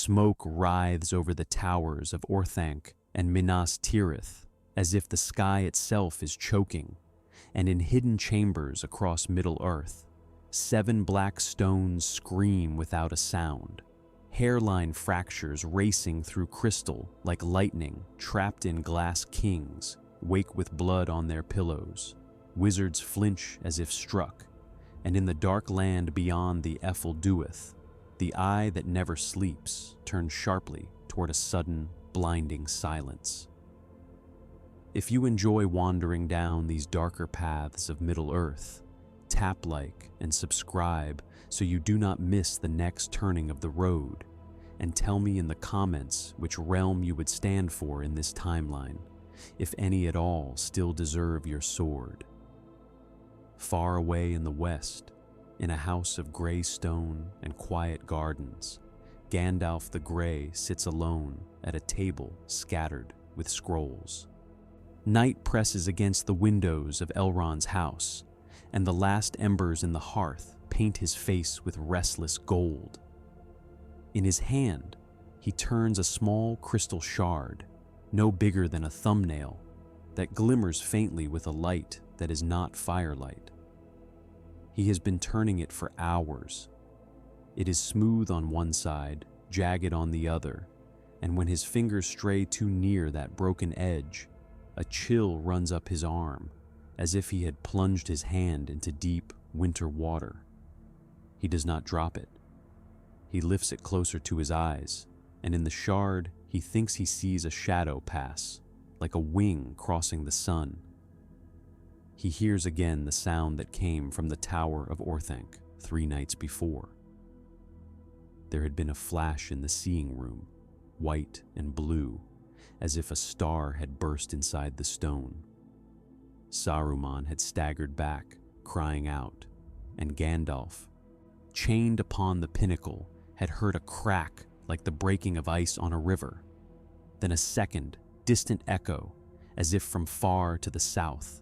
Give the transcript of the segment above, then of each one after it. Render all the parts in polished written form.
Smoke writhes over the towers of Orthanc and Minas Tirith, as if the sky itself is choking, and in hidden chambers across Middle-earth, 7 black stones scream without a sound, hairline fractures racing through crystal like lightning trapped in glass kings, wake with blood on their pillows. Wizards flinch as if struck, and in the dark land beyond the Ephel-Duath, the eye that never sleeps turns sharply toward a sudden, blinding silence. If you enjoy wandering down these darker paths of Middle-earth, tap like and subscribe so you do not miss the next turning of the road, and tell me in the comments which realm you would stand for in this timeline, if any at all still deserve your sword. Far away in the west, in a house of gray stone and quiet gardens, Gandalf the Grey sits alone at a table scattered with scrolls. Night presses against the windows of Elrond's house, and the last embers in the hearth paint his face with restless gold. In his hand, he turns a small crystal shard, no bigger than a thumbnail, that glimmers faintly with a light that is not firelight. He has been turning it for hours. It is smooth on one side, jagged on the other, and when his fingers stray too near that broken edge, a chill runs up his arm, as if he had plunged his hand into deep winter water. He does not drop it. He lifts it closer to his eyes, and in the shard he thinks he sees a shadow pass, like a wing crossing the sun. He hears again the sound that came from the Tower of Orthanc 3 nights before. There had been a flash in the seeing room, white and blue, as if a star had burst inside the stone. Saruman had staggered back, crying out, and Gandalf, chained upon the pinnacle, had heard a crack like the breaking of ice on a river, then a second, distant echo, as if from far to the south,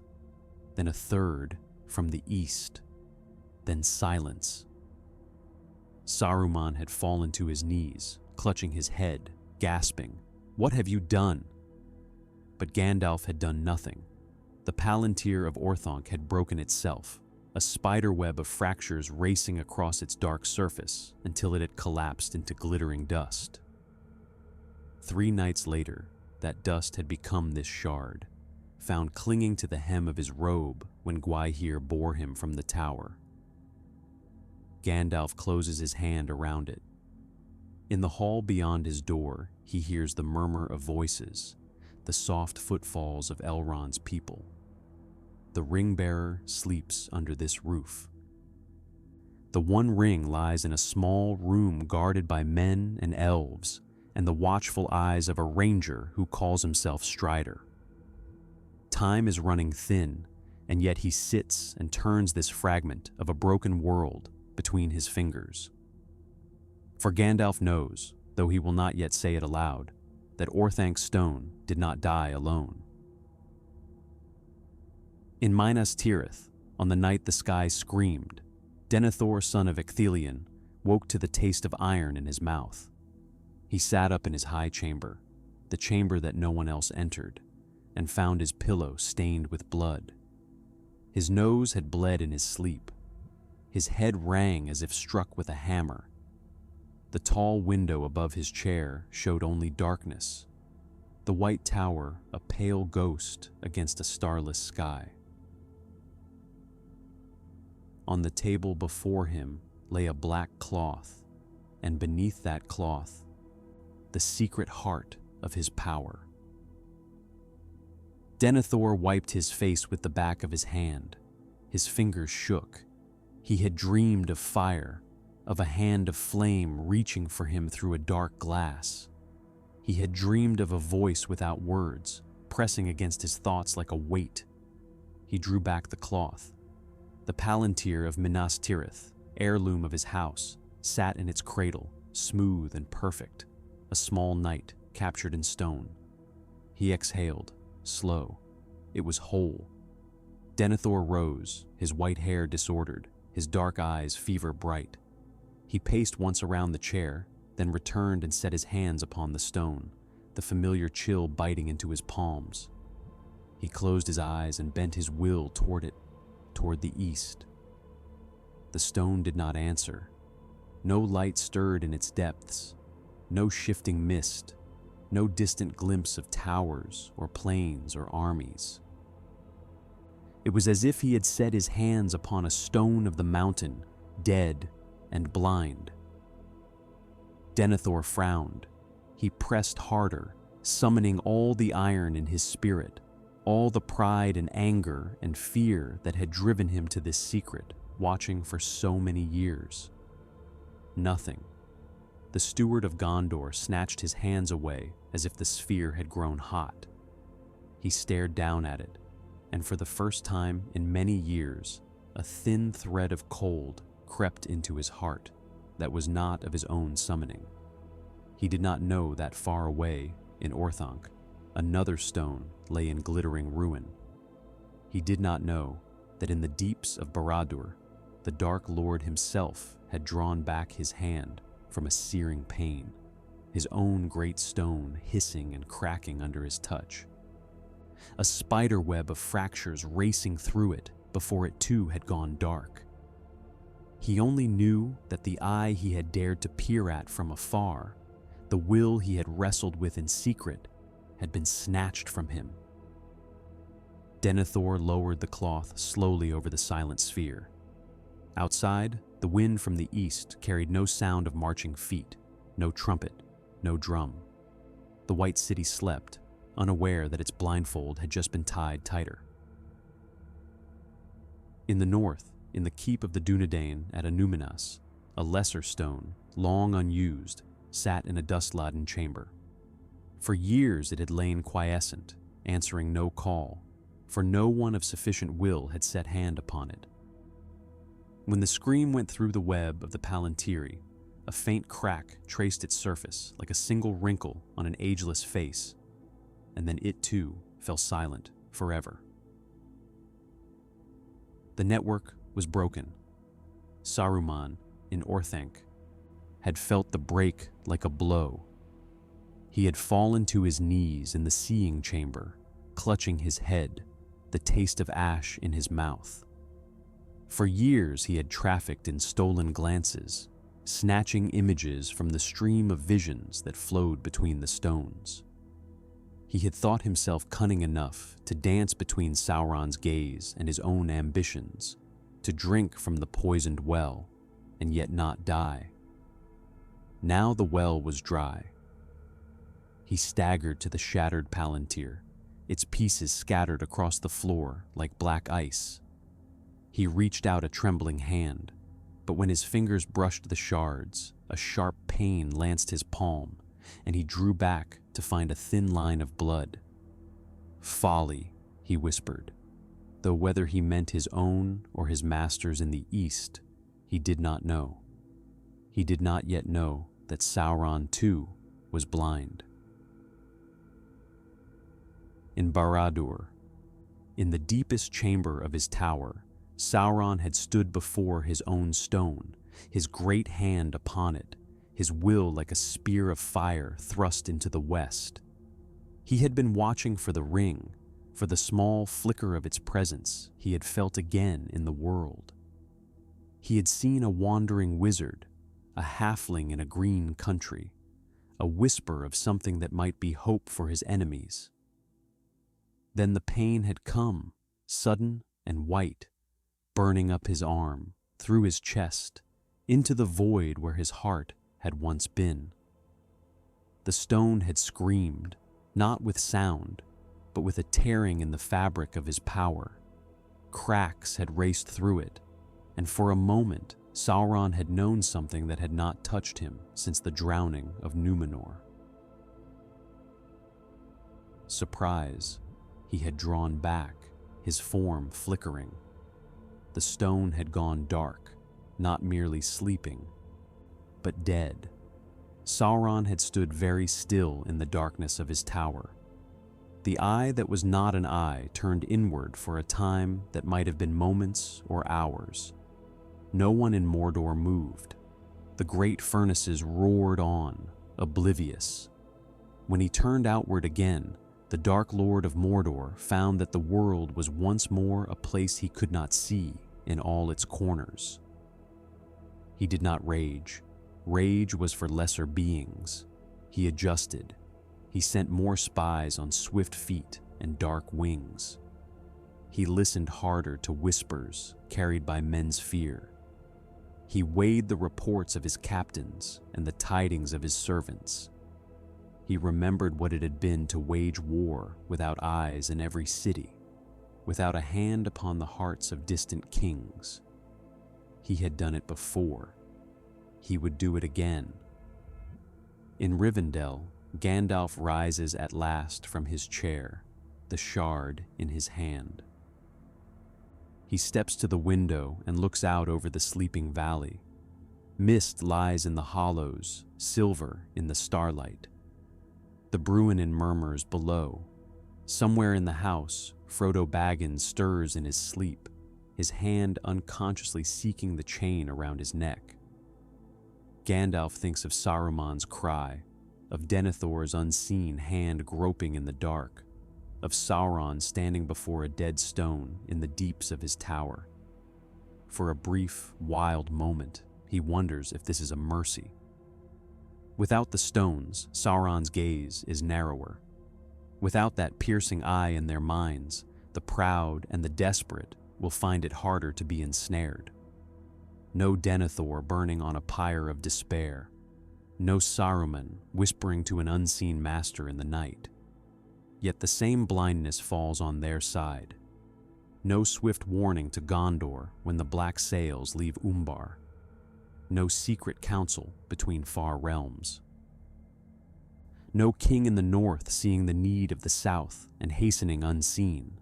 then a third from the east, then silence. Saruman had fallen to his knees, clutching his head, gasping, "What have you done?" But Gandalf had done nothing. The Palantíri of Orthanc had broken itself, a spiderweb of fractures racing across its dark surface until it had collapsed into glittering dust. 3 nights later, that dust had become this shard, found clinging to the hem of his robe when Gwaihir bore him from the tower. Gandalf closes his hand around it. In the hall beyond his door, he hears the murmur of voices, the soft footfalls of Elrond's people. The ring-bearer sleeps under this roof. The One Ring lies in a small room guarded by men and elves, and the watchful eyes of a ranger who calls himself Strider. Time is running thin, and yet he sits and turns this fragment of a broken world between his fingers. For Gandalf knows, though he will not yet say it aloud, that Orthanc's stone did not die alone. In Minas Tirith, on the night the sky screamed, Denethor, son of Ecthelion, woke to the taste of iron in his mouth. He sat up in his high chamber, the chamber that no one else entered, and found his pillow stained with blood. His nose had bled in his sleep. His head rang as if struck with a hammer. The tall window above his chair showed only darkness, the white tower a pale ghost against a starless sky. On the table before him lay a black cloth, and beneath that cloth, the secret heart of his power. Denethor wiped his face with the back of his hand. His fingers shook. He had dreamed of fire, of a hand of flame reaching for him through a dark glass. He had dreamed of a voice without words, pressing against his thoughts like a weight. He drew back the cloth. The Palantíri of Minas Tirith, heirloom of his house, sat in its cradle, smooth and perfect, a small knight captured in stone. He exhaled, slow. It was whole. Denethor rose, his white hair disordered, his dark eyes fever bright. He paced once around the chair, then returned and set his hands upon the stone, the familiar chill biting into his palms. He closed his eyes and bent his will toward it, toward the east. The stone did not answer. No light stirred in its depths, no shifting mist, no distant glimpse of towers or plains or armies. It was as if he had set his hands upon a stone of the mountain, dead and blind. Denethor frowned. He pressed harder, summoning all the iron in his spirit, all the pride and anger and fear that had driven him to this secret, watching for so many years. Nothing. The steward of Gondor snatched his hands away as if the sphere had grown hot. He stared down at it, and for the first time in many years, a thin thread of cold crept into his heart that was not of his own summoning. He did not know that far away, in Orthanc, another stone lay in glittering ruin. He did not know that in the deeps of Barad-dûr, the Dark Lord himself had drawn back his hand from a searing pain, his own great stone hissing and cracking under his touch. A spider web of fractures racing through it before it too had gone dark. He only knew that the eye he had dared to peer at from afar, the will he had wrestled with in secret, had been snatched from him. Denethor lowered the cloth slowly over the silent sphere. Outside, the wind from the east carried no sound of marching feet, no trumpet, no drum. The white city slept, unaware that its blindfold had just been tied tighter. In the north, in the keep of the Dunedain at Annúminas, a lesser stone, long unused, sat in a dust-laden chamber. For years it had lain quiescent, answering no call, for no one of sufficient will had set hand upon it. When the scream went through the web of the Palantíri, a faint crack traced its surface like a single wrinkle on an ageless face, and then it too fell silent forever. The network was broken. Saruman, in Orthanc, had felt the break like a blow. He had fallen to his knees in the seeing chamber, clutching his head, the taste of ash in his mouth. For years he had trafficked in stolen glances, snatching images from the stream of visions that flowed between the stones. He had thought himself cunning enough to dance between Sauron's gaze and his own ambitions, to drink from the poisoned well, and yet not die. Now the well was dry. He staggered to the shattered Palantir, its pieces scattered across the floor like black ice. He reached out a trembling hand, but when his fingers brushed the shards, a sharp pain lanced his palm, and he drew back to find a thin line of blood. "Folly," he whispered, though whether he meant his own or his master's in the east, he did not know. He did not yet know that Sauron too was blind. In Barad-dûr, in the deepest chamber of his tower, Sauron had stood before his own stone, his great hand upon it, his will like a spear of fire thrust into the west. He had been watching for the ring, for the small flicker of its presence he had felt again in the world. He had seen a wandering wizard, a halfling in a green country, a whisper of something that might be hope for his enemies. Then the pain had come, sudden and white, burning up his arm, through his chest, into the void where his heart had once been. The stone had screamed, not with sound, but with a tearing in the fabric of his power. Cracks had raced through it, and for a moment Sauron had known something that had not touched him since the drowning of Númenor. Surprise, he had drawn back, his form flickering. The stone had gone dark, not merely sleeping, but dead. Sauron had stood very still in the darkness of his tower. The eye that was not an eye turned inward for a time that might have been moments or hours. No one in Mordor moved. The great furnaces roared on, oblivious. When he turned outward again, the Dark Lord of Mordor found that the world was once more a place he could not see in all its corners. He did not rage. Rage was for lesser beings. He adjusted. He sent more spies on swift feet and dark wings. He listened harder to whispers carried by men's fear. He weighed the reports of his captains and the tidings of his servants. He remembered what it had been to wage war without eyes in every city, without a hand upon the hearts of distant kings. He had done it before. He would do it again. In Rivendell, Gandalf rises at last from his chair, the shard in his hand. He steps to the window and looks out over the sleeping valley. Mist lies in the hollows, silver in the starlight. The Bruinen murmurs below. Somewhere in the house, Frodo Baggins stirs in his sleep, his hand unconsciously seeking the chain around his neck. Gandalf thinks of Saruman's cry, of Denethor's unseen hand groping in the dark, of Sauron standing before a dead stone in the deeps of his tower. For a brief, wild moment, he wonders if this is a mercy. Without the stones, Sauron's gaze is narrower. Without that piercing eye in their minds, the proud and the desperate will find it harder to be ensnared. No Denethor burning on a pyre of despair. No Saruman whispering to an unseen master in the night. Yet the same blindness falls on their side. No swift warning to Gondor when the black sails leave Umbar. No secret council between far realms. No king in the north seeing the need of the south and hastening unseen.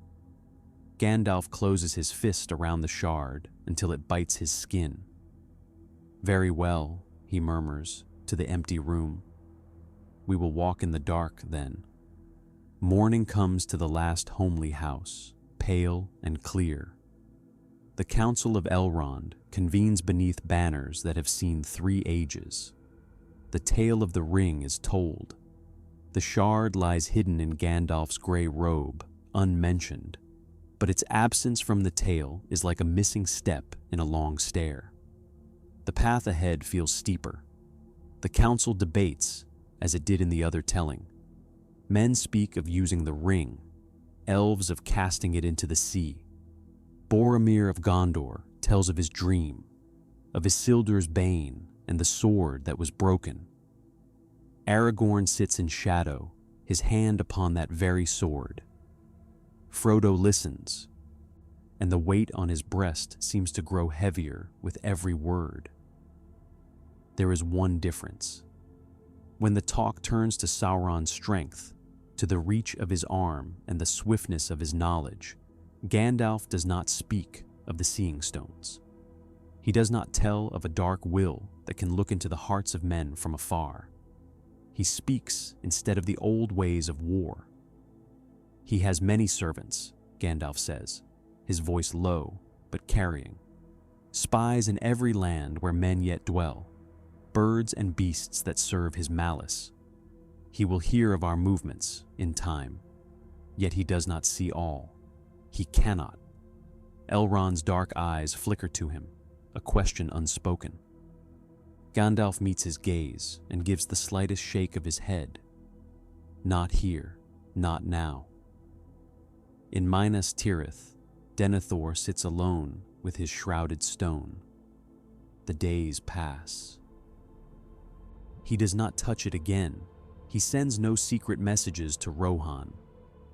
Gandalf closes his fist around the shard until it bites his skin. "Very well," he murmurs to the empty room. "We will walk in the dark then." Morning comes to the last homely house, pale and clear. The Council of Elrond convenes beneath banners that have seen 3 ages. The tale of the ring is told. The shard lies hidden in Gandalf's gray robe, unmentioned, but its absence from the tale is like a missing step in a long stair. The path ahead feels steeper. The council debates, as it did in the other telling. Men speak of using the ring, elves of casting it into the sea. Boromir of Gondor tells of his dream, of Isildur's bane and the sword that was broken. Aragorn sits in shadow, his hand upon that very sword. Frodo listens, and the weight on his breast seems to grow heavier with every word. There is one difference. When the talk turns to Sauron's strength, to the reach of his arm and the swiftness of his knowledge, Gandalf does not speak of the Seeing Stones. He does not tell of a dark will that can look into the hearts of men from afar. He speaks instead of the old ways of war. He has many servants, Gandalf says, his voice low but carrying. Spies in every land where men yet dwell, birds and beasts that serve his malice. He will hear of our movements in time, yet he does not see all. He cannot. Elrond's dark eyes flicker to him, a question unspoken. Gandalf meets his gaze and gives the slightest shake of his head. Not here, not now. In Minas Tirith, Denethor sits alone with his shrouded stone. The days pass. He does not touch it again. He sends no secret messages to Rohan.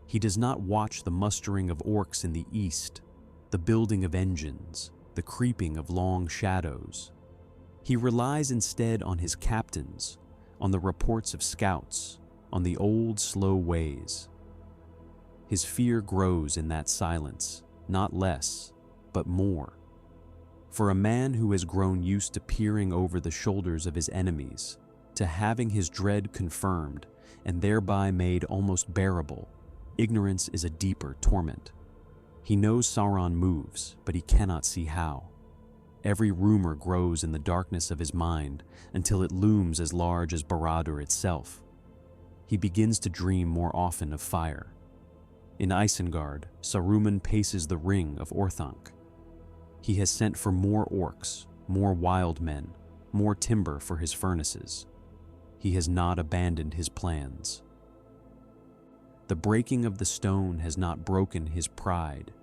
He does not watch the mustering of orcs in the east, the building of engines, the creeping of long shadows. He relies instead on his captains, on the reports of scouts, on the old slow ways. His fear grows in that silence, not less, but more. For a man who has grown used to peering over the shoulders of his enemies, to having his dread confirmed and thereby made almost bearable, ignorance is a deeper torment. He knows Sauron moves, but he cannot see how. Every rumor grows in the darkness of his mind until it looms as large as Barad-dûr itself. He begins to dream more often of fire. In Isengard, Saruman paces the ring of Orthanc. He has sent for more orcs, more wild men, more timber for his furnaces. He has not abandoned his plans. The breaking of the stone has not broken his pride,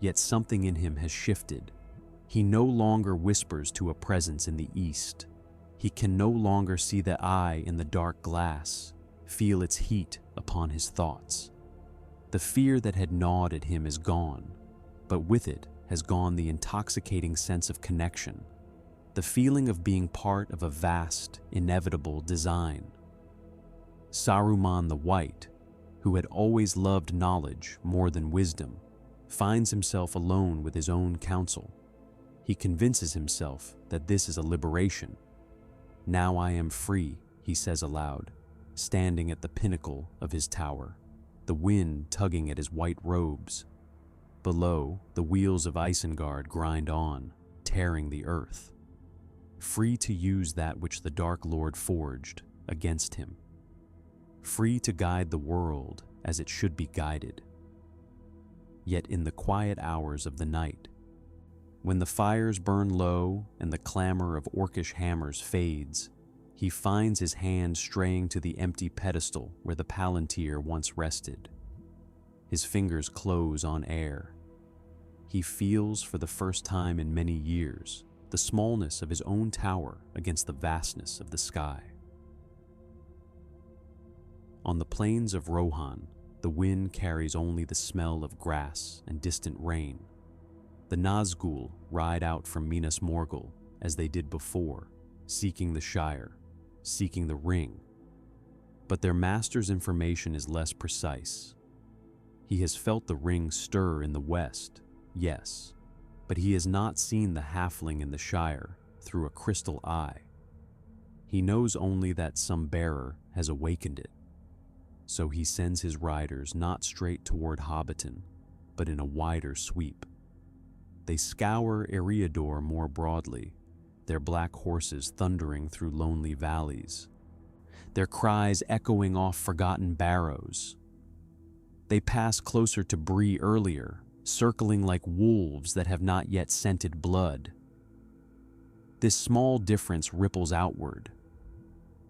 yet something in him has shifted. He no longer whispers to a presence in the east. He can no longer see the eye in the dark glass, feel its heat upon his thoughts. The fear that had gnawed at him is gone, but with it has gone the intoxicating sense of connection, the feeling of being part of a vast, inevitable design. Saruman the White, who had always loved knowledge more than wisdom, finds himself alone with his own counsel. He convinces himself that this is a liberation. "Now I am free," he says aloud, standing at the pinnacle of his tower, the wind tugging at his white robes. Below, the wheels of Isengard grind on, tearing the earth. Free to use that which the Dark Lord forged against him. Free to guide the world as it should be guided. Yet in the quiet hours of the night, when the fires burn low and the clamor of orcish hammers fades, he finds his hand straying to the empty pedestal where the Palantíri once rested. His fingers close on air. He feels for the first time in many years the smallness of his own tower against the vastness of the sky. On the plains of Rohan, the wind carries only the smell of grass and distant rain. The Nazgûl ride out from Minas Morgul as they did before, seeking the Shire, seeking the ring. But their master's information is less precise. He has felt the ring stir in the west, yes, but he has not seen the halfling in the Shire through a crystal eye. He knows only that some bearer has awakened it. So he sends his riders not straight toward Hobbiton, but in a wider sweep. They scour Eriador more broadly, their black horses thundering through lonely valleys, their cries echoing off forgotten barrows. They pass closer to Bree earlier, circling like wolves that have not yet scented blood. This small difference ripples outward.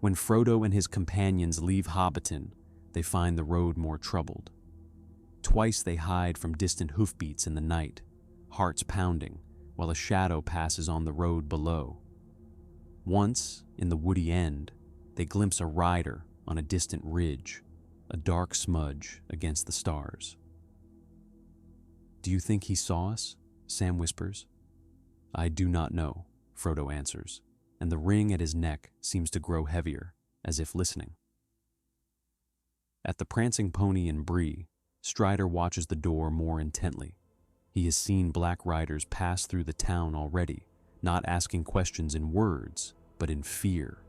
When Frodo and his companions leave Hobbiton, they find the road more troubled. Twice they hide from distant hoofbeats in the night, hearts pounding, while a shadow passes on the road below. Once, in the woody end, they glimpse a rider on a distant ridge, a dark smudge against the stars. "Do you think he saw us?" Sam whispers. "I do not know," Frodo answers, and the ring at his neck seems to grow heavier, as if listening. At the Prancing Pony in Bree, Strider watches the door more intently. He has seen black riders pass through the town already, not asking questions in words, but in fear.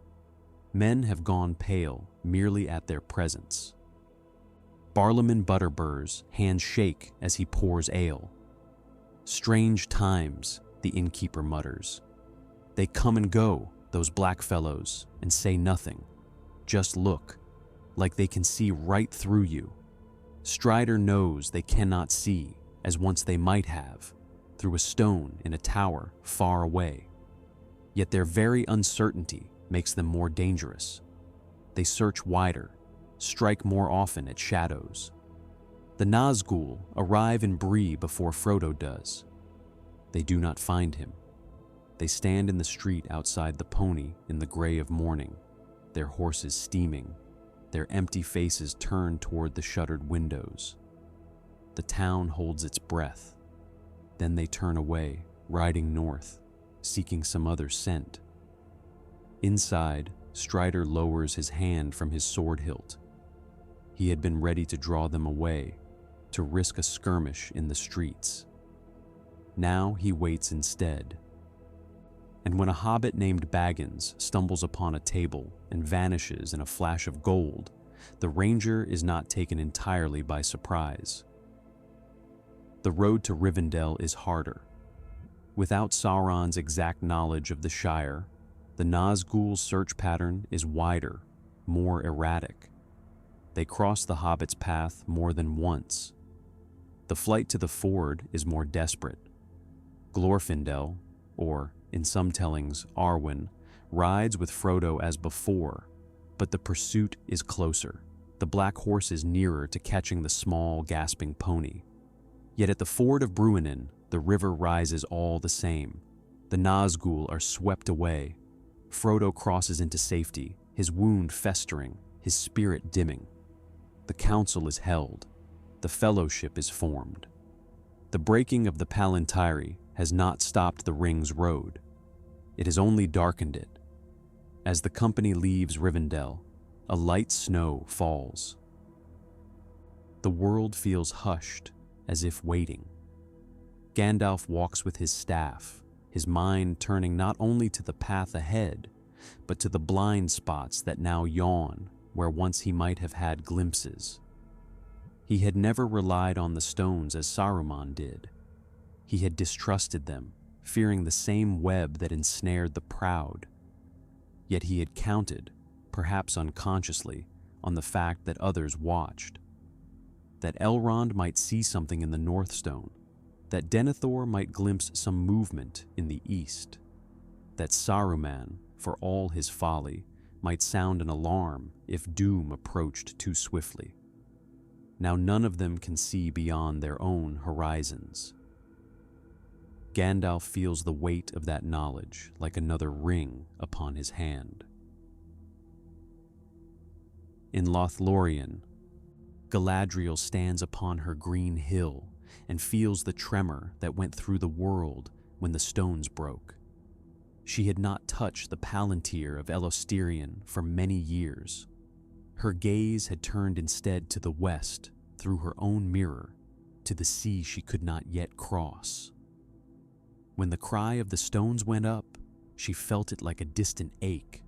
Men have gone pale merely at their presence. Barlaman Butterbur's hands shake as he pours ale. "Strange times," the innkeeper mutters. "They come and go, those black fellows, and say nothing. Just look, like they can see right through you." Strider knows they cannot see, as once they might have, through a stone in a tower far away. Yet their very uncertainty makes them more dangerous. They search wider, strike more often at shadows. The Nazgûl arrive in Bree before Frodo does. They do not find him. They stand in the street outside the pony in the gray of morning, their horses steaming, their empty faces turned toward the shuttered windows. The town holds its breath. Then they turn away, riding north, seeking some other scent. Inside, Strider lowers his hand from his sword hilt. He had been ready to draw them away, to risk a skirmish in the streets. Now he waits instead. And when a hobbit named Baggins stumbles upon a table and vanishes in a flash of gold, the ranger is not taken entirely by surprise. The road to Rivendell is harder. Without Sauron's exact knowledge of the Shire, the Nazgul's search pattern is wider, more erratic. They cross the Hobbit's path more than once. The flight to the ford is more desperate. Glorfindel, or in some tellings Arwen, rides with Frodo as before, but the pursuit is closer. The black horse is nearer to catching the small, gasping pony. Yet at the ford of Bruinen, the river rises all the same. The Nazgul are swept away. Frodo crosses into safety, his wound festering, his spirit dimming. The council is held. The fellowship is formed. The breaking of the Palantíri has not stopped the ring's road. It has only darkened it. As the company leaves Rivendell, a light snow falls. The world feels hushed, as if waiting. Gandalf walks with his staff, his mind turning not only to the path ahead, but to the blind spots that now yawn where once he might have had glimpses. He had never relied on the stones as Saruman did. He had distrusted them, fearing the same web that ensnared the proud. Yet he had counted, perhaps unconsciously, on the fact that others watched. That Elrond might see something in the Northstone, that Denethor might glimpse some movement in the east, that Saruman, for all his folly, might sound an alarm if doom approached too swiftly. Now none of them can see beyond their own horizons. Gandalf feels the weight of that knowledge like another ring upon his hand. In Lothlorien, Galadriel stands upon her green hill and feels the tremor that went through the world when the stones broke. She had not touched the Palantír of Elostirion for many years. Her gaze had turned instead to the west, through her own mirror, to the sea she could not yet cross. When the cry of the stones went up, she felt it like a distant ache,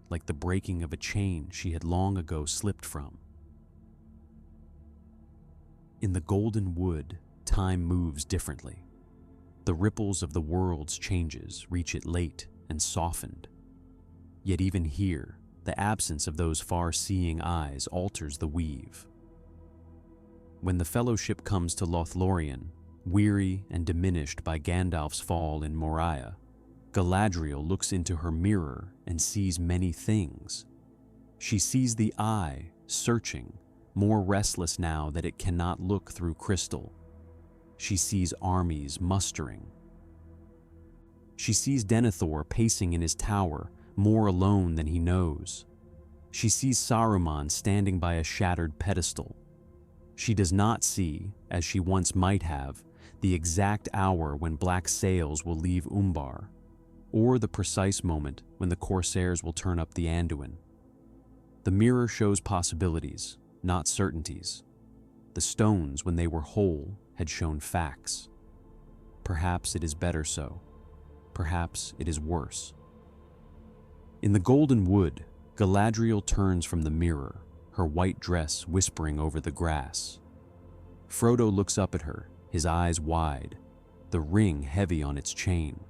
like the breaking of a chain she had long ago slipped from. In the Golden Wood, time moves differently. The ripples of the world's changes reach it late and softened. Yet even here, the absence of those far-seeing eyes alters the weave. When the Fellowship comes to Lothlorien, weary and diminished by Gandalf's fall in Moria, Galadriel looks into her mirror and sees many things. She sees the eye, searching, more restless now that it cannot look through crystal. She sees armies mustering. She sees Denethor pacing in his tower, more alone than he knows. She sees Saruman standing by a shattered pedestal. She does not see, as she once might have, the exact hour when black sails will leave Umbar, or the precise moment when the corsairs will turn up the Anduin. The mirror shows possibilities, not certainties. The stones, when they were whole, had shown facts. Perhaps it is better so. Perhaps it is worse. In the Golden Wood, Galadriel turns from the mirror, her white dress whispering over the grass. Frodo looks up at her, his eyes wide, the ring heavy on its chain.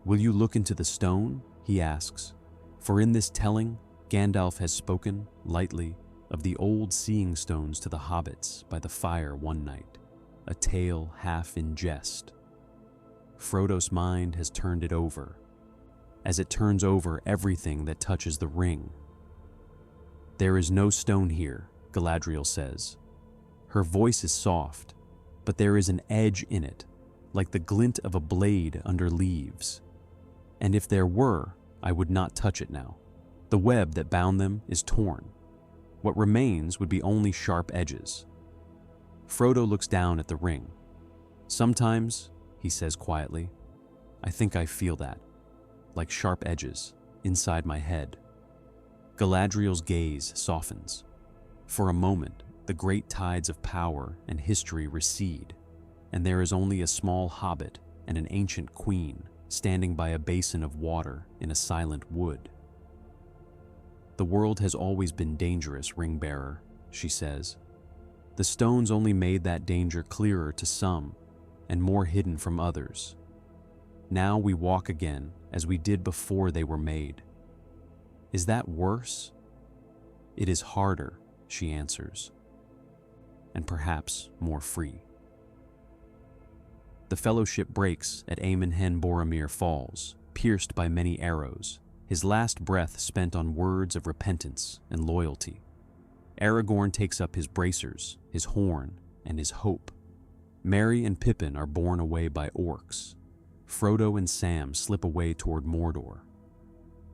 "Will you look into the stone?" he asks, for in this telling, Gandalf has spoken, lightly, of the old seeing stones to the hobbits by the fire one night, a tale half in jest. Frodo's mind has turned it over, as it turns over everything that touches the ring. "There is no stone here," Galadriel says. Her voice is soft, but there is an edge in it, like the glint of a blade under leaves. And if there were, I would not touch it now. The web that bound them is torn. What remains would be only sharp edges. Frodo looks down at the ring. "Sometimes," he says quietly, "I think I feel that, like sharp edges, inside my head." Galadriel's gaze softens. For a moment, the great tides of power and history recede, and there is only a small hobbit and an ancient queen standing by a basin of water in a silent wood. "The world has always been dangerous, ring-bearer," she says. "The stones only made that danger clearer to some and more hidden from others. Now we walk again as we did before they were made. Is that worse? It is harder, she answers, and perhaps more free. The fellowship breaks at Aemon Hen Boromir Falls, pierced by many arrows, his last breath spent on words of repentance and loyalty. Aragorn takes up his bracers, his horn, and his hope. Merry and Pippin are borne away by orcs. Frodo and Sam slip away toward Mordor.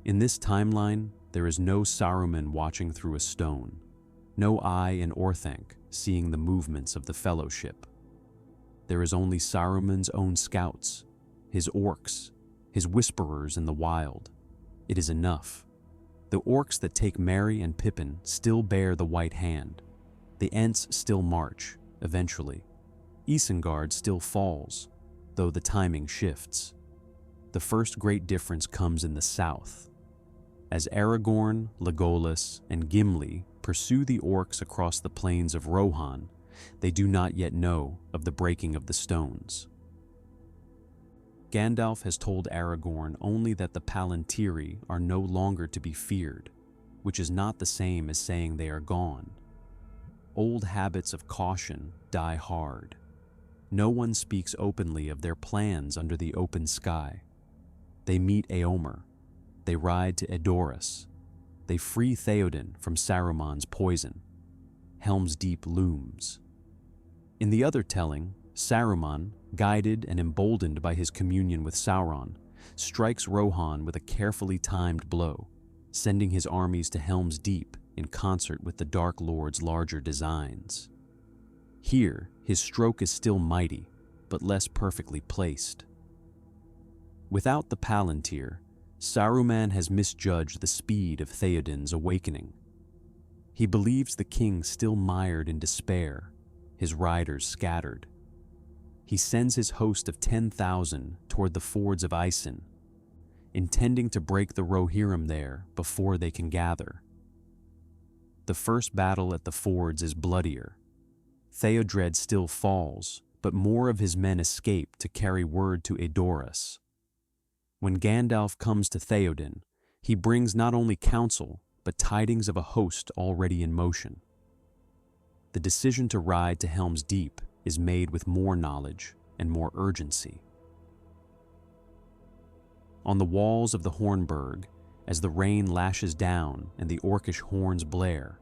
In this timeline, there is no Saruman watching through a stone, no eye in Orthanc seeing the movements of the Fellowship. There is only Saruman's own scouts, his orcs, his whisperers in the wild. It is enough. The orcs that take Merry and Pippin still bear the white hand. The Ents still march, eventually. Isengard still falls, though the timing shifts. The first great difference comes in the south. As Aragorn, Legolas, and Gimli pursue the orcs across the plains of Rohan, they do not yet know of the breaking of the stones. Gandalf has told Aragorn only that the Palantíri are no longer to be feared, which is not the same as saying they are gone. Old habits of caution die hard. No one speaks openly of their plans under the open sky. They meet Éomer. They ride to Edoras. They free Theoden from Saruman's poison. Helm's Deep looms. In the other telling, Saruman, guided and emboldened by his communion with Sauron, strikes Rohan with a carefully timed blow, sending his armies to Helm's Deep in concert with the Dark Lord's larger designs. Here, his stroke is still mighty, but less perfectly placed. Without the Palantir, Saruman has misjudged the speed of Theoden's awakening. He believes the king still mired in despair, his riders scattered. He sends his host of 10,000 toward the fords of Isen, intending to break the Rohirrim there before they can gather. The first battle at the fords is bloodier. Theodred still falls, but more of his men escape to carry word to Edoras. When Gandalf comes to Theoden, he brings not only counsel, but tidings of a host already in motion. The decision to ride to Helm's Deep is made with more knowledge and more urgency. On the walls of the Hornburg, as the rain lashes down and the orcish horns blare,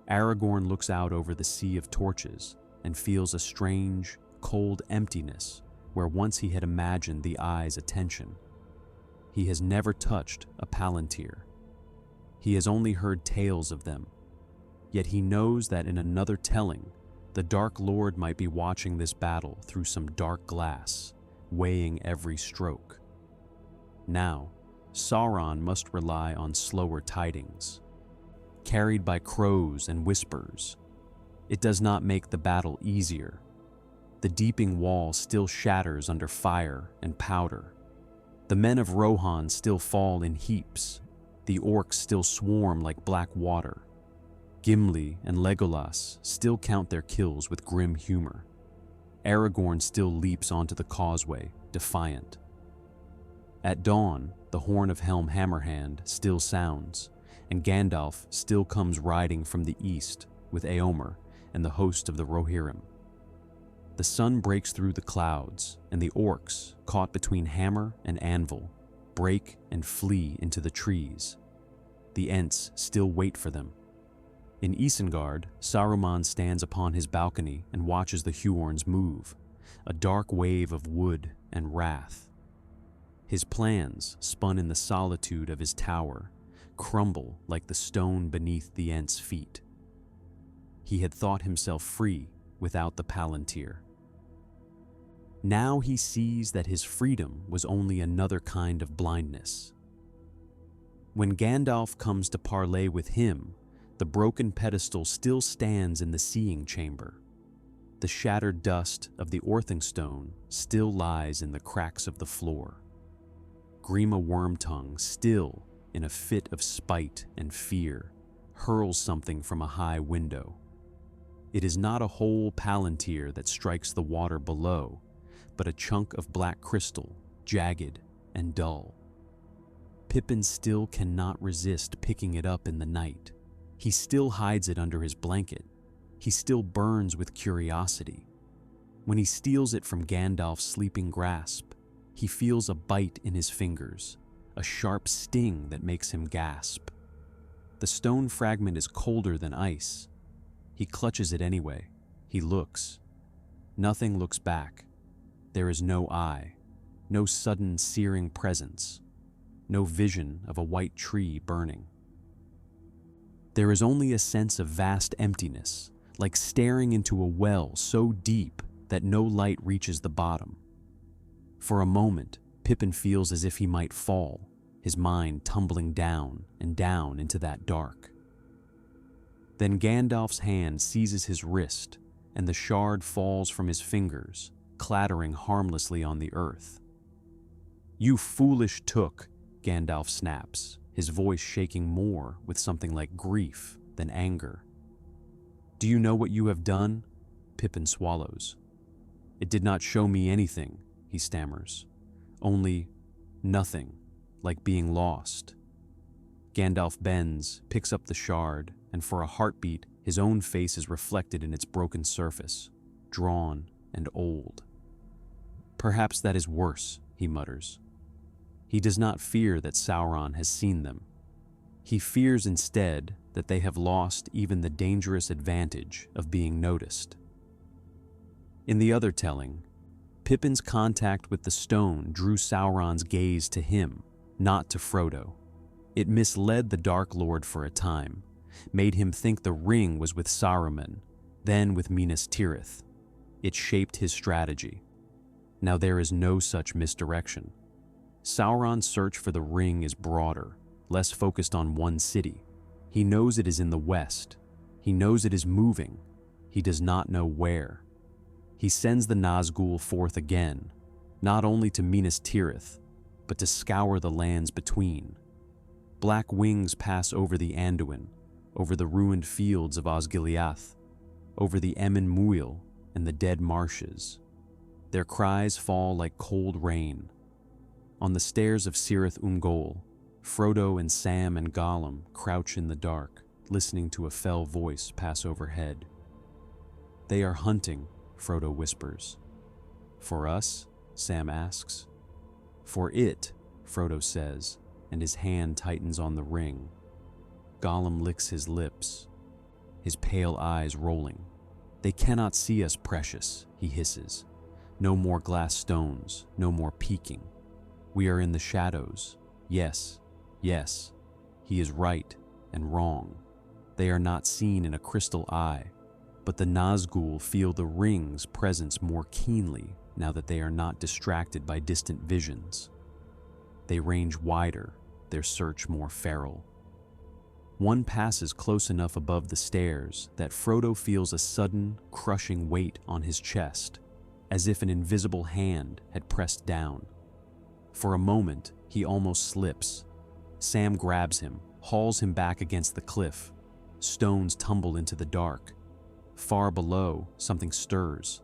Aragorn looks out over the sea of torches and feels a strange, cold emptiness where once he had imagined the eye's attention. He has never touched a Palantir. He has only heard tales of them, yet he knows that in another telling, the Dark Lord might be watching this battle through some dark glass, weighing every stroke. Now, Sauron must rely on slower tidings. Carried by crows and whispers, it does not make the battle easier. The deeping wall still shatters under fire and powder. The men of Rohan still fall in heaps. The orcs still swarm like black water. Gimli and Legolas still count their kills with grim humor. Aragorn still leaps onto the causeway, defiant. At dawn, the horn of Helm Hammerhand still sounds, and Gandalf still comes riding from the east with Éomer and the host of the Rohirrim. The sun breaks through the clouds, and the orcs, caught between hammer and anvil, break and flee into the trees. The Ents still wait for them. In Isengard, Saruman stands upon his balcony and watches the Huorns move, a dark wave of wood and wrath. His plans, spun in the solitude of his tower, crumble like the stone beneath the Ents' feet. He had thought himself free without the Palantir. Now he sees that his freedom was only another kind of blindness. When Gandalf comes to parley with him, the broken pedestal still stands in the seeing chamber. The shattered dust of the Orthing Stone still lies in the cracks of the floor. Grima Wormtongue still, in a fit of spite and fear, hurls something from a high window. It is not a whole Palantir that strikes the water below, but a chunk of black crystal jagged and dull. Pippin still cannot resist picking it up in the night. He still hides it under his blanket. He still burns with curiosity. When he steals it from Gandalf's sleeping grasp, he feels a bite in his fingers, a sharp sting that makes him gasp. The stone fragment is colder than ice. He clutches it anyway. He looks. Nothing looks back. There is no eye, no sudden searing presence, no vision of a white tree burning. There is only a sense of vast emptiness, like staring into a well so deep that no light reaches the bottom. For a moment, Pippin feels as if he might fall, his mind tumbling down and down into that dark. Then Gandalf's hand seizes his wrist, and the shard falls from his fingers, clattering harmlessly on the earth. "You foolish Took," Gandalf snaps, his voice shaking more with something like grief than anger. "Do you know what you have done?" Pippin swallows. "It did not show me anything," he stammers. "Only nothing, like being lost." Gandalf bends, picks up the shard, and for a heartbeat, his own face is reflected in its broken surface, drawn and old. "Perhaps that is worse," he mutters. He does not fear that Sauron has seen them. He fears instead that they have lost even the dangerous advantage of being noticed. In the other telling, Pippin's contact with the stone drew Sauron's gaze to him, not to Frodo. It misled the Dark Lord for a time, made him think the ring was with Saruman, then with Minas Tirith. It shaped his strategy. Now there is no such misdirection. Sauron's search for the ring is broader, less focused on one city. He knows it is in the west. He knows it is moving. He does not know where. He sends the Nazgul forth again, not only to Minas Tirith, but to scour the lands between. Black wings pass over the Anduin, over the ruined fields of Osgiliath, over the Emyn Muil and the dead marshes. Their cries fall like cold rain. On the stairs of Cirith Ungol, Frodo and Sam and Gollum crouch in the dark, listening to a fell voice pass overhead. "They are hunting," Frodo whispers. "For us?" Sam asks. "For it," Frodo says, and his hand tightens on the ring. Gollum licks his lips, his pale eyes rolling. "They cannot see us, precious," he hisses. "No more glass stones, no more peeking. We are in the shadows. Yes, yes, he is right and wrong. They are not seen in a crystal eye, but the Nazgul feel the ring's presence more keenly now that they are not distracted by distant visions. They range wider, their search more feral. One passes close enough above the stairs that Frodo feels a sudden, crushing weight on his chest, as if an invisible hand had pressed down. For a moment, he almost slips. Sam grabs him, hauls him back against the cliff. Stones tumble into the dark. Far below, something stirs.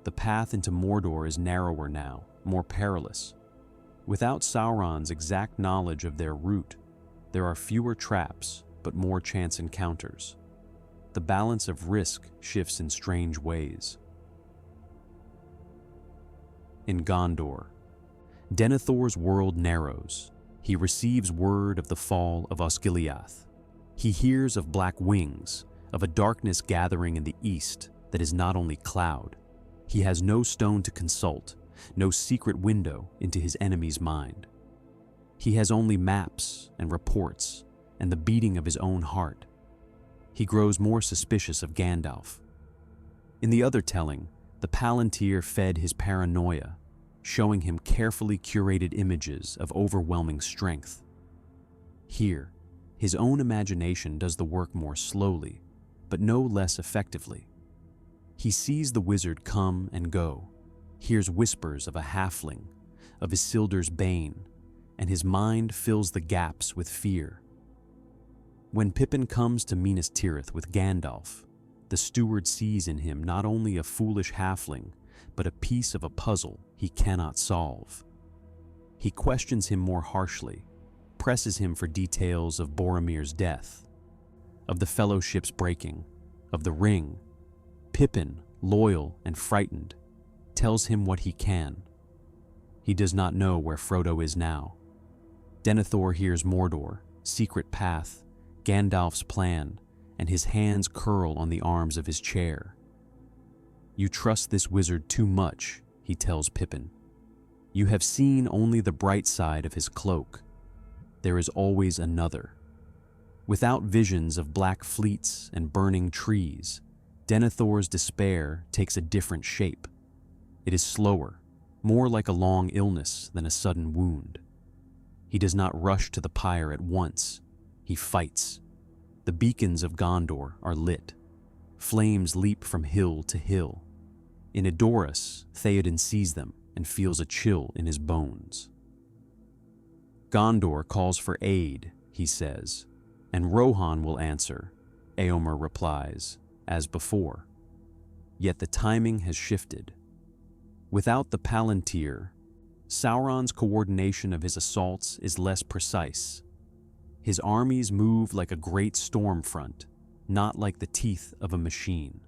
The path into Mordor is narrower now, more perilous. Without Sauron's exact knowledge of their route, there are fewer traps, but more chance encounters. The balance of risk shifts in strange ways. In Gondor, Denethor's world narrows. He receives word of the fall of Osgiliath. He hears of black wings, of a darkness gathering in the east that is not only cloud. He has no stone to consult, no secret window into his enemy's mind. He has only maps and reports and the beating of his own heart. He grows more suspicious of Gandalf. In the other telling, the Palantír fed his paranoia, showing him carefully curated images of overwhelming strength. Here, his own imagination does the work more slowly, but no less effectively. He sees the wizard come and go, hears whispers of a halfling, of Isildur's bane, and his mind fills the gaps with fear. When Pippin comes to Minas Tirith with Gandalf, the steward sees in him not only a foolish halfling, but a piece of a puzzle he cannot solve. He questions him more harshly, presses him for details of Boromir's death, of the fellowship's breaking, of the ring. Pippin, loyal and frightened, tells him what he can. He does not know where Frodo is now. Denethor hears Mordor, secret path, Gandalf's plan, and his hands curl on the arms of his chair. "You trust this wizard too much," he tells Pippin. "You have seen only the bright side of his cloak. There is always another." Without visions of black fleets and burning trees, Denethor's despair takes a different shape. It is slower, more like a long illness than a sudden wound. He does not rush to the pyre at once. He fights. The beacons of Gondor are lit. Flames leap from hill to hill. In Edoras, Theoden sees them and feels a chill in his bones. "Gondor calls for aid," he says, "and Rohan will answer," Éomer replies, as before. Yet the timing has shifted. Without the Palantíri, Sauron's coordination of his assaults is less precise. His armies move like a great storm front, not like the teeth of a machine.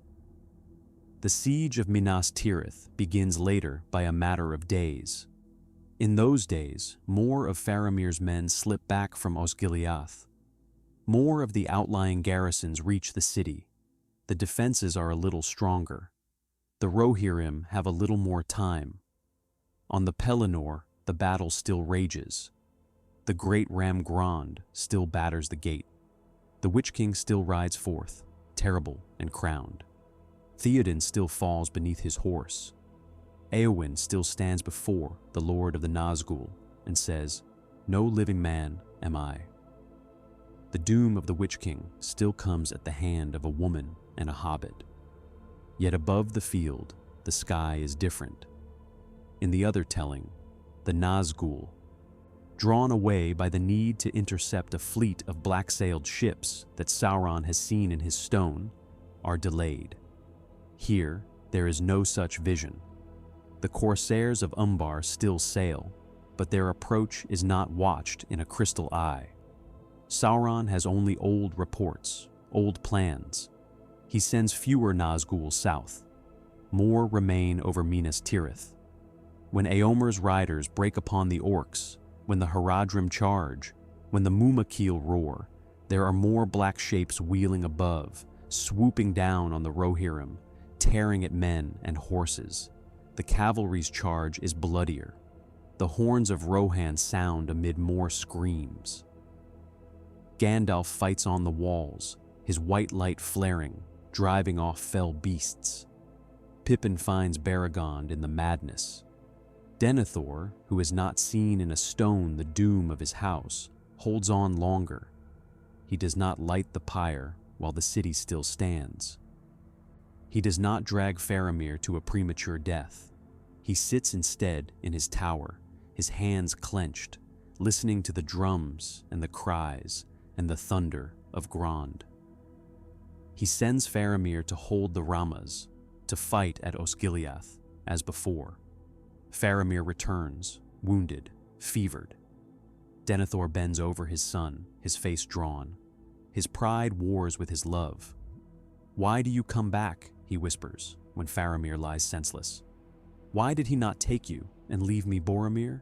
The siege of Minas Tirith begins later by a matter of days. In those days, more of Faramir's men slip back from Osgiliath. More of the outlying garrisons reach the city. The defenses are a little stronger. The Rohirrim have a little more time. On the Pelennor, the battle still rages. The great Ram Grond still batters the gate. The Witch King still rides forth, terrible and crowned. Theoden still falls beneath his horse. Éowyn still stands before the Lord of the Nazgul and says, "No living man am I." The doom of the Witch King still comes at the hand of a woman and a hobbit. Yet above the field, the sky is different. In the other telling, the Nazgul, drawn away by the need to intercept a fleet of black-sailed ships that Sauron has seen in his stone, are delayed. Here, there is no such vision. The corsairs of Umbar still sail, but their approach is not watched in a crystal eye. Sauron has only old reports, old plans. He sends fewer Nazgul south. More remain over Minas Tirith. When Éomer's riders break upon the orcs, when the Haradrim charge, when the Mumakil roar, there are more black shapes wheeling above, swooping down on the Rohirrim, tearing at men and horses. The cavalry's charge is bloodier. The horns of Rohan sound amid more screams. Gandalf fights on the walls, his white light flaring, driving off fell beasts. Pippin finds Baragond in the madness. Denethor, who has not seen in a stone the doom of his house, holds on longer. He does not light the pyre while the city still stands. He does not drag Faramir to a premature death. He sits instead in his tower, his hands clenched, listening to the drums and the cries and the thunder of Grond. He sends Faramir to hold the Ramas, to fight at Osgiliath, as before. Faramir returns, wounded, fevered. Denethor bends over his son, his face drawn. His pride wars with his love. "Why do you come back?" he whispers, when Faramir lies senseless. "Why did he not take you and leave me Boromir?"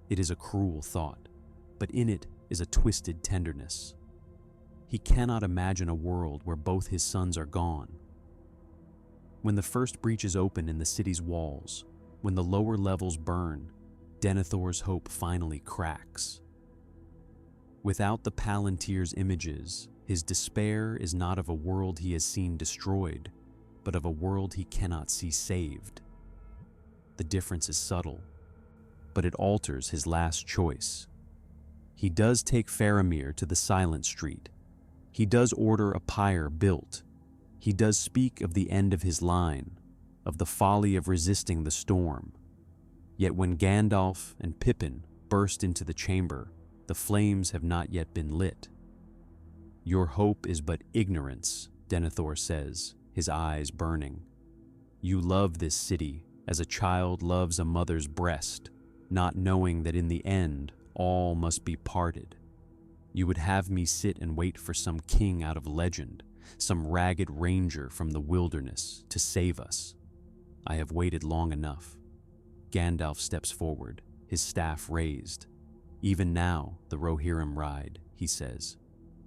It is a cruel thought, but in it is a twisted tenderness. He cannot imagine a world where both his sons are gone. When the first breaches open in the city's walls, when the lower levels burn, Denethor's hope finally cracks. Without the Palantir's images, his despair is not of a world he has seen destroyed, but of a world he cannot see saved. The difference is subtle, but it alters his last choice. He does take Faramir to the Silent Street. He does order a pyre built. He does speak of the end of his line, of the folly of resisting the storm. Yet when Gandalf and Pippin burst into the chamber, the flames have not yet been lit. "Your hope is but ignorance," Denethor says, his eyes burning. "You love this city as a child loves a mother's breast. not knowing that in the end all must be parted. You would have me sit and wait for some king out of legend, some ragged ranger from the wilderness to save us. I have waited long enough. Gandalf steps forward, his staff raised. Even now the Rohirrim ride, he says.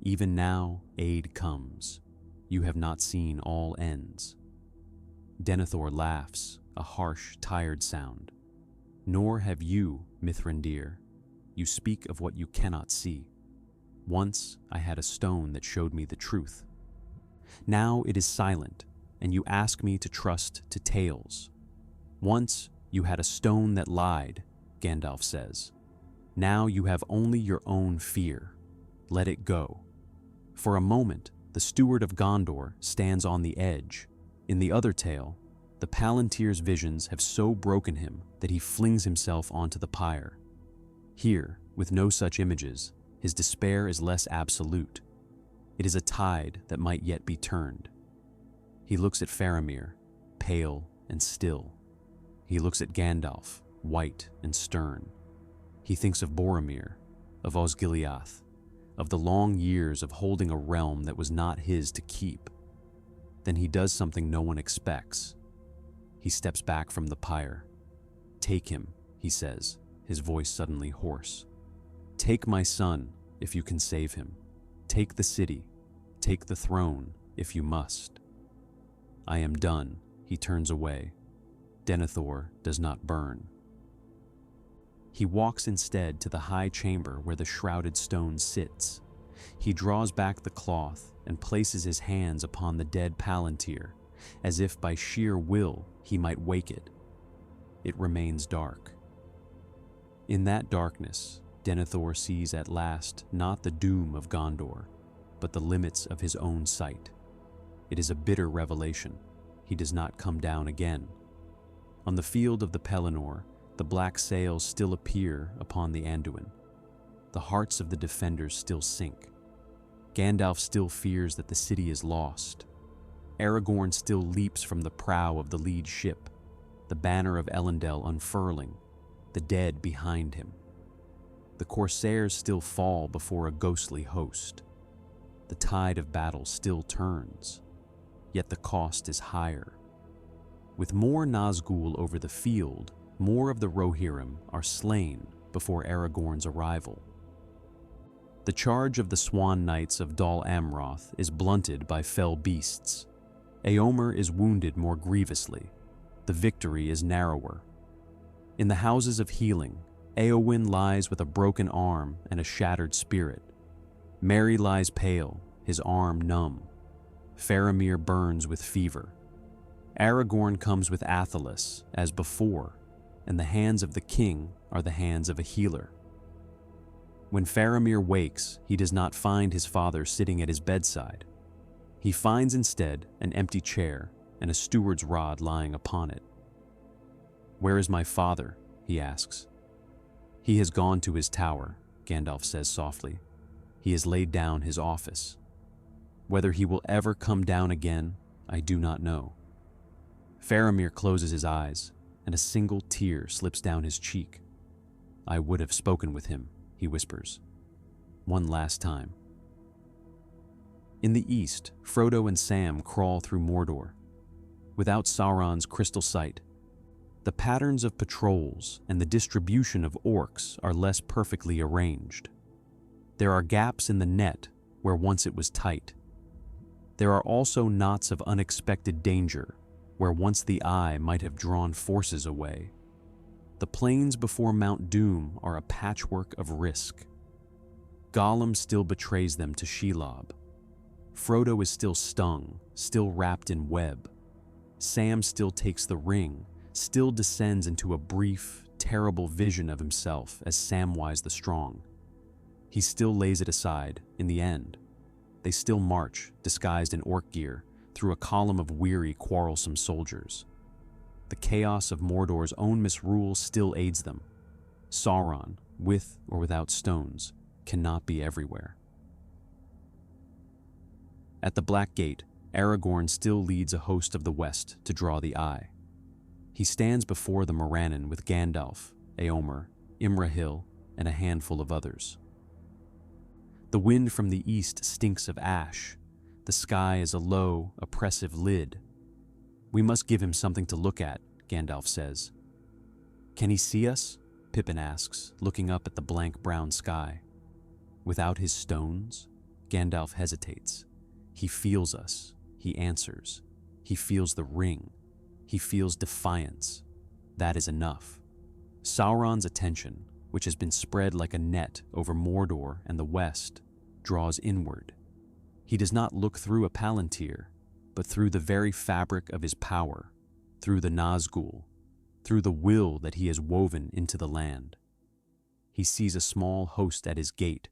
Even now aid comes. You have not seen all ends. Denethor laughs, a harsh, tired sound. Nor have you, Mithrandir. You speak of what you cannot see. Once I had a stone that showed me the truth. Now it is silent, and you ask me to trust to tales. Once you had a stone that lied, Gandalf says. Now you have only your own fear. Let it go. For a moment, the steward of Gondor stands on the edge. In the other tale, the Palantir's visions have so broken him that he flings himself onto the pyre. Here, with no such images, his despair is less absolute. It is a tide that might yet be turned. He looks at Faramir, pale and still. He looks at Gandalf, white and stern. He thinks of Boromir, of Osgiliath, of the long years of holding a realm that was not his to keep. Then he does something no one expects. He steps back from the pyre. Take him, he says, his voice suddenly hoarse. Take my son, if you can save him. Take the city. Take the throne, if you must. I am done, he turns away. Denethor does not burn. He walks instead to the high chamber where the shrouded stone sits. He draws back the cloth and places his hands upon the dead Palantir, as if by sheer will he might wake it. It remains dark. In that darkness, Denethor sees at last not the doom of Gondor, but the limits of his own sight. It is a bitter revelation. He does not come down again. On the field of the Pelennor, the black sails still appear upon the Anduin. The hearts of the defenders still sink. Gandalf still fears that the city is lost. Aragorn still leaps from the prow of the lead ship, the banner of Elendil unfurling, the dead behind him. The corsairs still fall before a ghostly host. The tide of battle still turns, yet the cost is higher. With more Nazgul over the field, more of the Rohirrim are slain before Aragorn's arrival. The charge of the Swan Knights of Dol Amroth is blunted by fell beasts. Éomer is wounded more grievously. The victory is narrower. In the houses of healing, Éowyn lies with a broken arm and a shattered spirit. Merry lies pale, his arm numb. Faramir burns with fever. Aragorn comes with Athelas, as before, and the hands of the king are the hands of a healer. When Faramir wakes, he does not find his father sitting at his bedside. He finds instead an empty chair and a steward's rod lying upon it. "Where is my father?" he asks. "He has gone to his tower," Gandalf says softly. "He has laid down his office. Whether he will ever come down again, I do not know." Faramir closes his eyes, and a single tear slips down his cheek. "I would have spoken with him," he whispers. "One last time." In the east, Frodo and Sam crawl through Mordor. Without Sauron's crystal sight, the patterns of patrols and the distribution of orcs are less perfectly arranged. There are gaps in the net where once it was tight. There are also knots of unexpected danger where once the eye might have drawn forces away. The plains before Mount Doom are a patchwork of risk. Gollum still betrays them to Shelob. Frodo is still stung, still wrapped in web. Sam still takes the ring, still descends into a brief, terrible vision of himself as Samwise the Strong. He still lays it aside in the end. They still march, disguised in orc gear, through a column of weary, quarrelsome soldiers. The chaos of Mordor's own misrule still aids them. Sauron, with or without stones, cannot be everywhere. At the Black Gate, Aragorn still leads a host of the West to draw the eye. He stands before the Morannon with Gandalf, Éomer, Imrahil, and a handful of others. The wind from the east stinks of ash. The sky is a low, oppressive lid. We must give him something to look at, Gandalf says. Can he see us? Pippin asks, looking up at the blank brown sky. Without his stones? Gandalf hesitates. He feels us. He answers. He feels the ring. He feels defiance. That is enough. Sauron's attention, which has been spread like a net over Mordor and the west, draws inward. He does not look through a Palantír, but through the very fabric of his power, through the Nazgul, through the will that he has woven into the land. He sees a small host at his gate,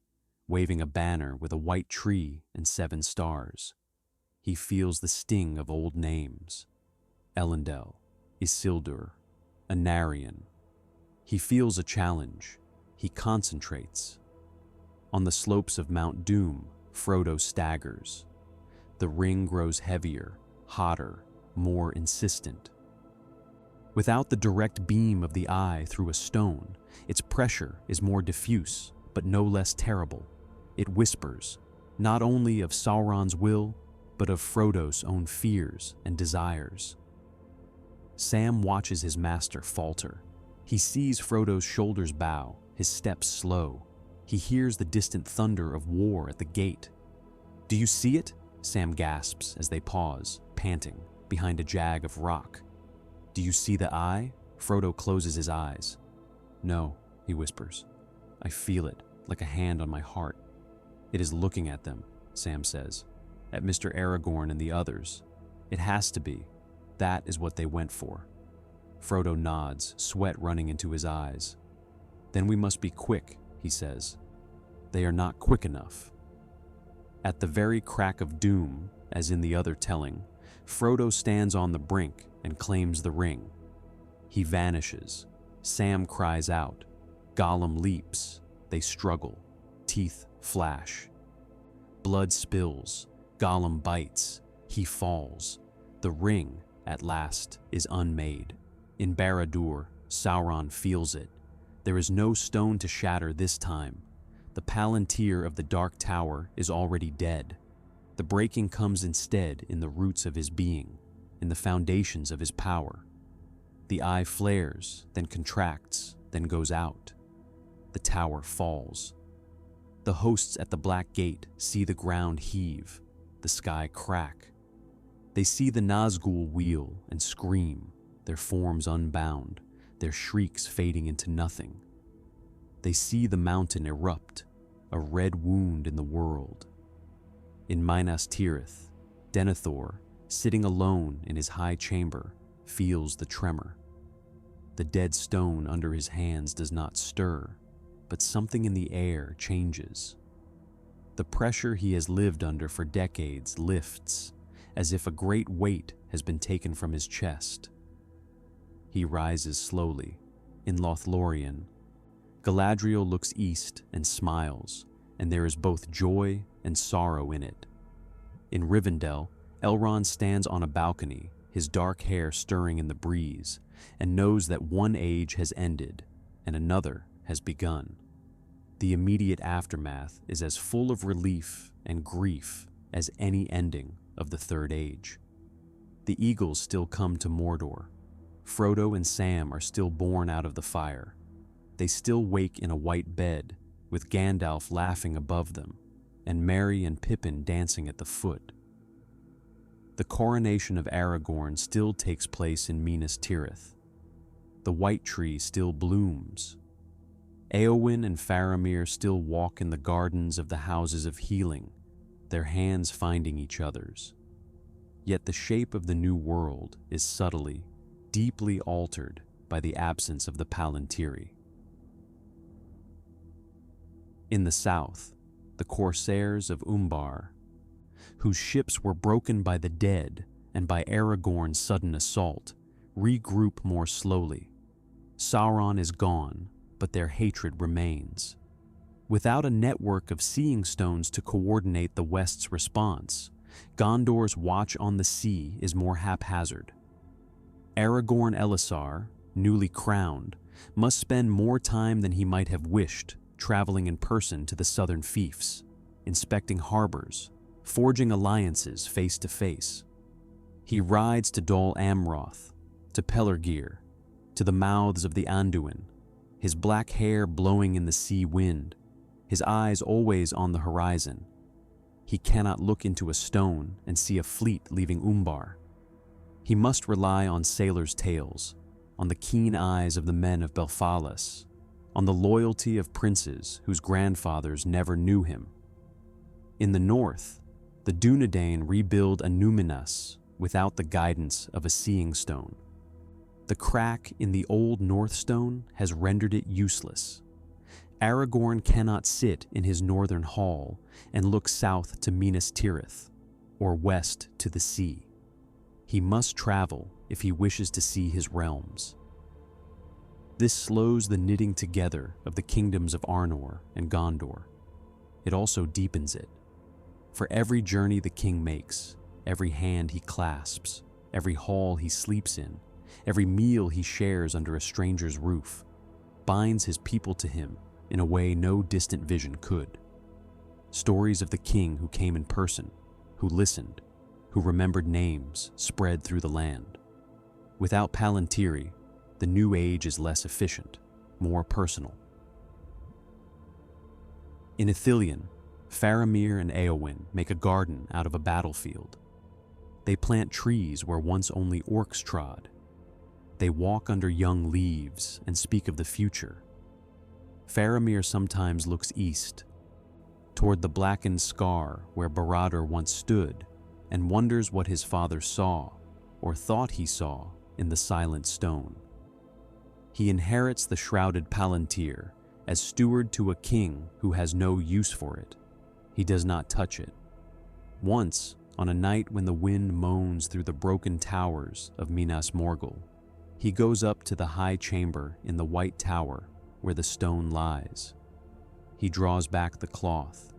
waving a banner with a white tree and 7 stars. He feels the sting of old names. Elendil, Isildur, Anarion. He feels a challenge. He concentrates. On the slopes of Mount Doom, Frodo staggers. The ring grows heavier, hotter, more insistent. Without the direct beam of the eye through a stone, its pressure is more diffuse, but no less terrible. It whispers, not only of Sauron's will, but of Frodo's own fears and desires. Sam watches his master falter. He sees Frodo's shoulders bow, his steps slow. He hears the distant thunder of war at the gate. "Do you see it?" Sam gasps as they pause, panting, behind a jag of rock. "Do you see the eye?" Frodo closes his eyes. "No," he whispers. "I feel it, like a hand on my heart." "It is looking at them," Sam says. "At Mr. Aragorn and the others. It has to be. That is what they went for." Frodo nods, sweat running into his eyes. "Then we must be quick," he says. "They are not quick enough." At the very crack of doom, as in the other telling, Frodo stands on the brink and claims the ring. He vanishes. Sam cries out. Gollum leaps. They struggle. Teeth flash. Blood spills. Gollum bites. He falls. The ring, at last, is unmade. In Barad-dûr, Sauron feels it. There is no stone to shatter this time. The Palantír of the Dark Tower is already dead. The breaking comes instead in the roots of his being, in the foundations of his power. The eye flares, then contracts, then goes out. The tower falls. The hosts at the Black Gate see the ground heave, the sky crack. They see the Nazgul wheel and scream, their forms unbound, their shrieks fading into nothing. They see the mountain erupt, a red wound in the world. In Minas Tirith, Denethor, sitting alone in his high chamber, feels the tremor. The dead stone under his hands does not stir, but something in the air changes. The pressure he has lived under for decades lifts, as if a great weight has been taken from his chest. He rises slowly. In Lothlorien, Galadriel looks east and smiles, and there is both joy and sorrow in it. In Rivendell, Elrond stands on a balcony, his dark hair stirring in the breeze, and knows that one age has ended and another has begun. The immediate aftermath is as full of relief and grief as any ending of the Third Age. The eagles still come to Mordor. Frodo and Sam are still born out of the fire. They still wake in a white bed, with Gandalf laughing above them, and Merry and Pippin dancing at the foot. The coronation of Aragorn still takes place in Minas Tirith. The white tree still blooms. Éowyn and Faramir still walk in the gardens of the Houses of Healing, their hands finding each other's. Yet the shape of the new world is subtly, deeply altered by the absence of the Palantíri. In the south, the corsairs of Umbar, whose ships were broken by the dead and by Aragorn's sudden assault, regroup more slowly. Sauron is gone, but their hatred remains. Without a network of seeing stones to coordinate the West's response, Gondor's watch on the sea is more haphazard. Aragorn Elessar, newly crowned, must spend more time than he might have wished traveling in person to the southern fiefs, inspecting harbors, forging alliances face to face. He rides to Dol Amroth, to Pelargir, to the mouths of the Anduin, his black hair blowing in the sea wind, his eyes always on the horizon. He cannot look into a stone and see a fleet leaving Umbar. He must rely on sailors' tales, on the keen eyes of the men of Belfalas, on the loyalty of princes whose grandfathers never knew him. In the north, the Dunedain rebuild Anúminas without the guidance of a seeing stone. The crack in the old North Stone has rendered it useless. Aragorn cannot sit in his northern hall and look south to Minas Tirith, or west to the sea. He must travel if he wishes to see his realms. This slows the knitting together of the kingdoms of Arnor and Gondor. It also deepens it. For every journey the king makes, every hand he clasps, every hall he sleeps in, every meal he shares under a stranger's roof, binds his people to him in a way no distant vision could. Stories of the king who came in person, who listened, who remembered names spread through the land. Without Palantíri, the new age is less efficient, more personal. In Ithilien, Faramir and Éowyn make a garden out of a battlefield. They plant trees where once only orcs trod. They walk under young leaves and speak of the future. Faramir sometimes looks east, toward the blackened scar where Barad-dûr once stood, and wonders what his father saw, or thought he saw, in the silent stone. He inherits the shrouded Palantir as steward to a king who has no use for it. He does not touch it. Once, on a night when the wind moans through the broken towers of Minas Morgul, he goes up to the high chamber in the white tower where the stone lies. He draws back the cloth.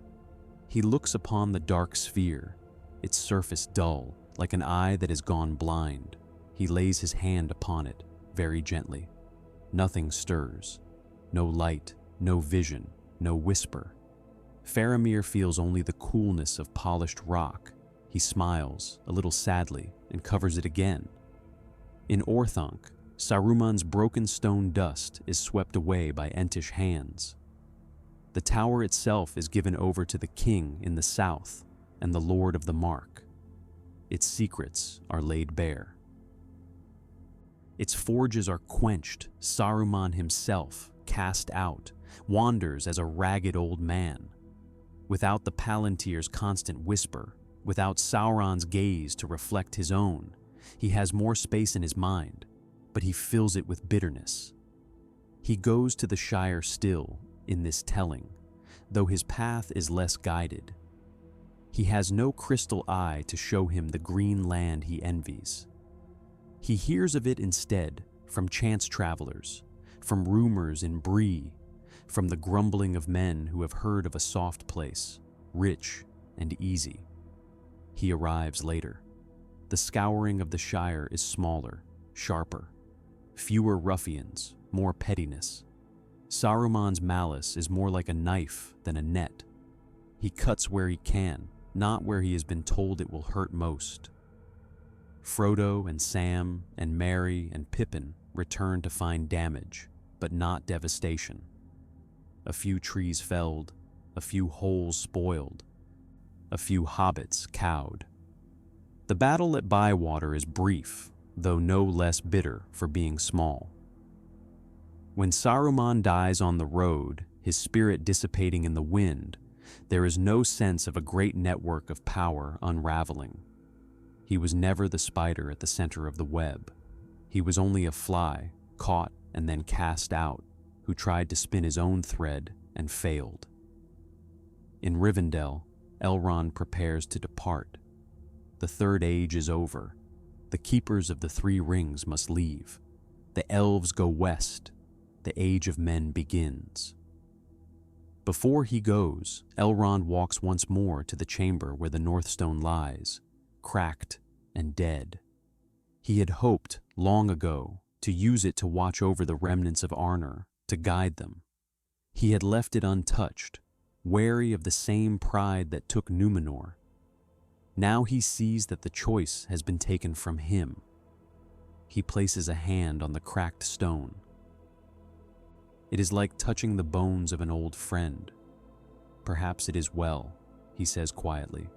He looks upon the dark sphere, its surface dull, like an eye that has gone blind. He lays his hand upon it, very gently. Nothing stirs. No light, no vision, no whisper. Faramir feels only the coolness of polished rock. He smiles, a little sadly, and covers it again. In Orthanc, Saruman's broken stone dust is swept away by Entish hands. The tower itself is given over to the king in the south and the Lord of the Mark. Its secrets are laid bare. Its forges are quenched. Saruman himself, cast out, wanders as a ragged old man. Without the Palantir's constant whisper, without Sauron's gaze to reflect his own, he has more space in his mind, but he fills it with bitterness. He goes to the Shire still in this telling, though his path is less guided. He has no crystal eye to show him the green land he envies. He hears of it instead from chance travelers, from rumors in Bree, from the grumbling of men who have heard of a soft place, rich and easy. He arrives later. The scouring of the Shire is smaller, sharper. Fewer ruffians, more pettiness. Saruman's malice is more like a knife than a net. He cuts where he can, not where he has been told it will hurt most. Frodo and Sam and Merry and Pippin return to find damage, but not devastation. A few trees felled, a few holes spoiled, a few hobbits cowed. The battle at Bywater is brief, though no less bitter for being small. When Saruman dies on the road, his spirit dissipating in the wind, there is no sense of a great network of power unraveling. He was never the spider at the center of the web. He was only a fly, caught and then cast out, who tried to spin his own thread and failed. In Rivendell, Elrond prepares to depart. The Third Age is over. The keepers of the Three Rings must leave. The elves go west. The Age of Men begins. Before he goes, Elrond walks once more to the chamber where the Northstone lies, cracked and dead. He had hoped, long ago, to use it to watch over the remnants of Arnor, to guide them. He had left it untouched, wary of the same pride that took Numenor. Now he sees that the choice has been taken from him. He places a hand on the cracked stone. It is like touching the bones of an old friend. Perhaps it is well, he says quietly.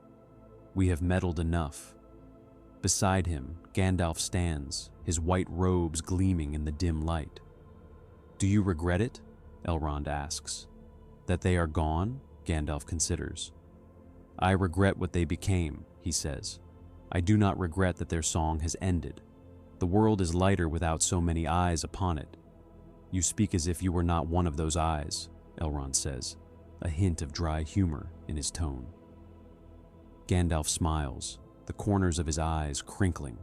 We have meddled enough. Beside him, Gandalf stands, his white robes gleaming in the dim light. Do you regret it? Elrond asks. That they are gone? Gandalf considers. I regret what they became, he says. I do not regret that their song has ended. The world is lighter without so many eyes upon it. You speak as if you were not one of those eyes, Elrond says, a hint of dry humor in his tone. Gandalf smiles, the corners of his eyes crinkling.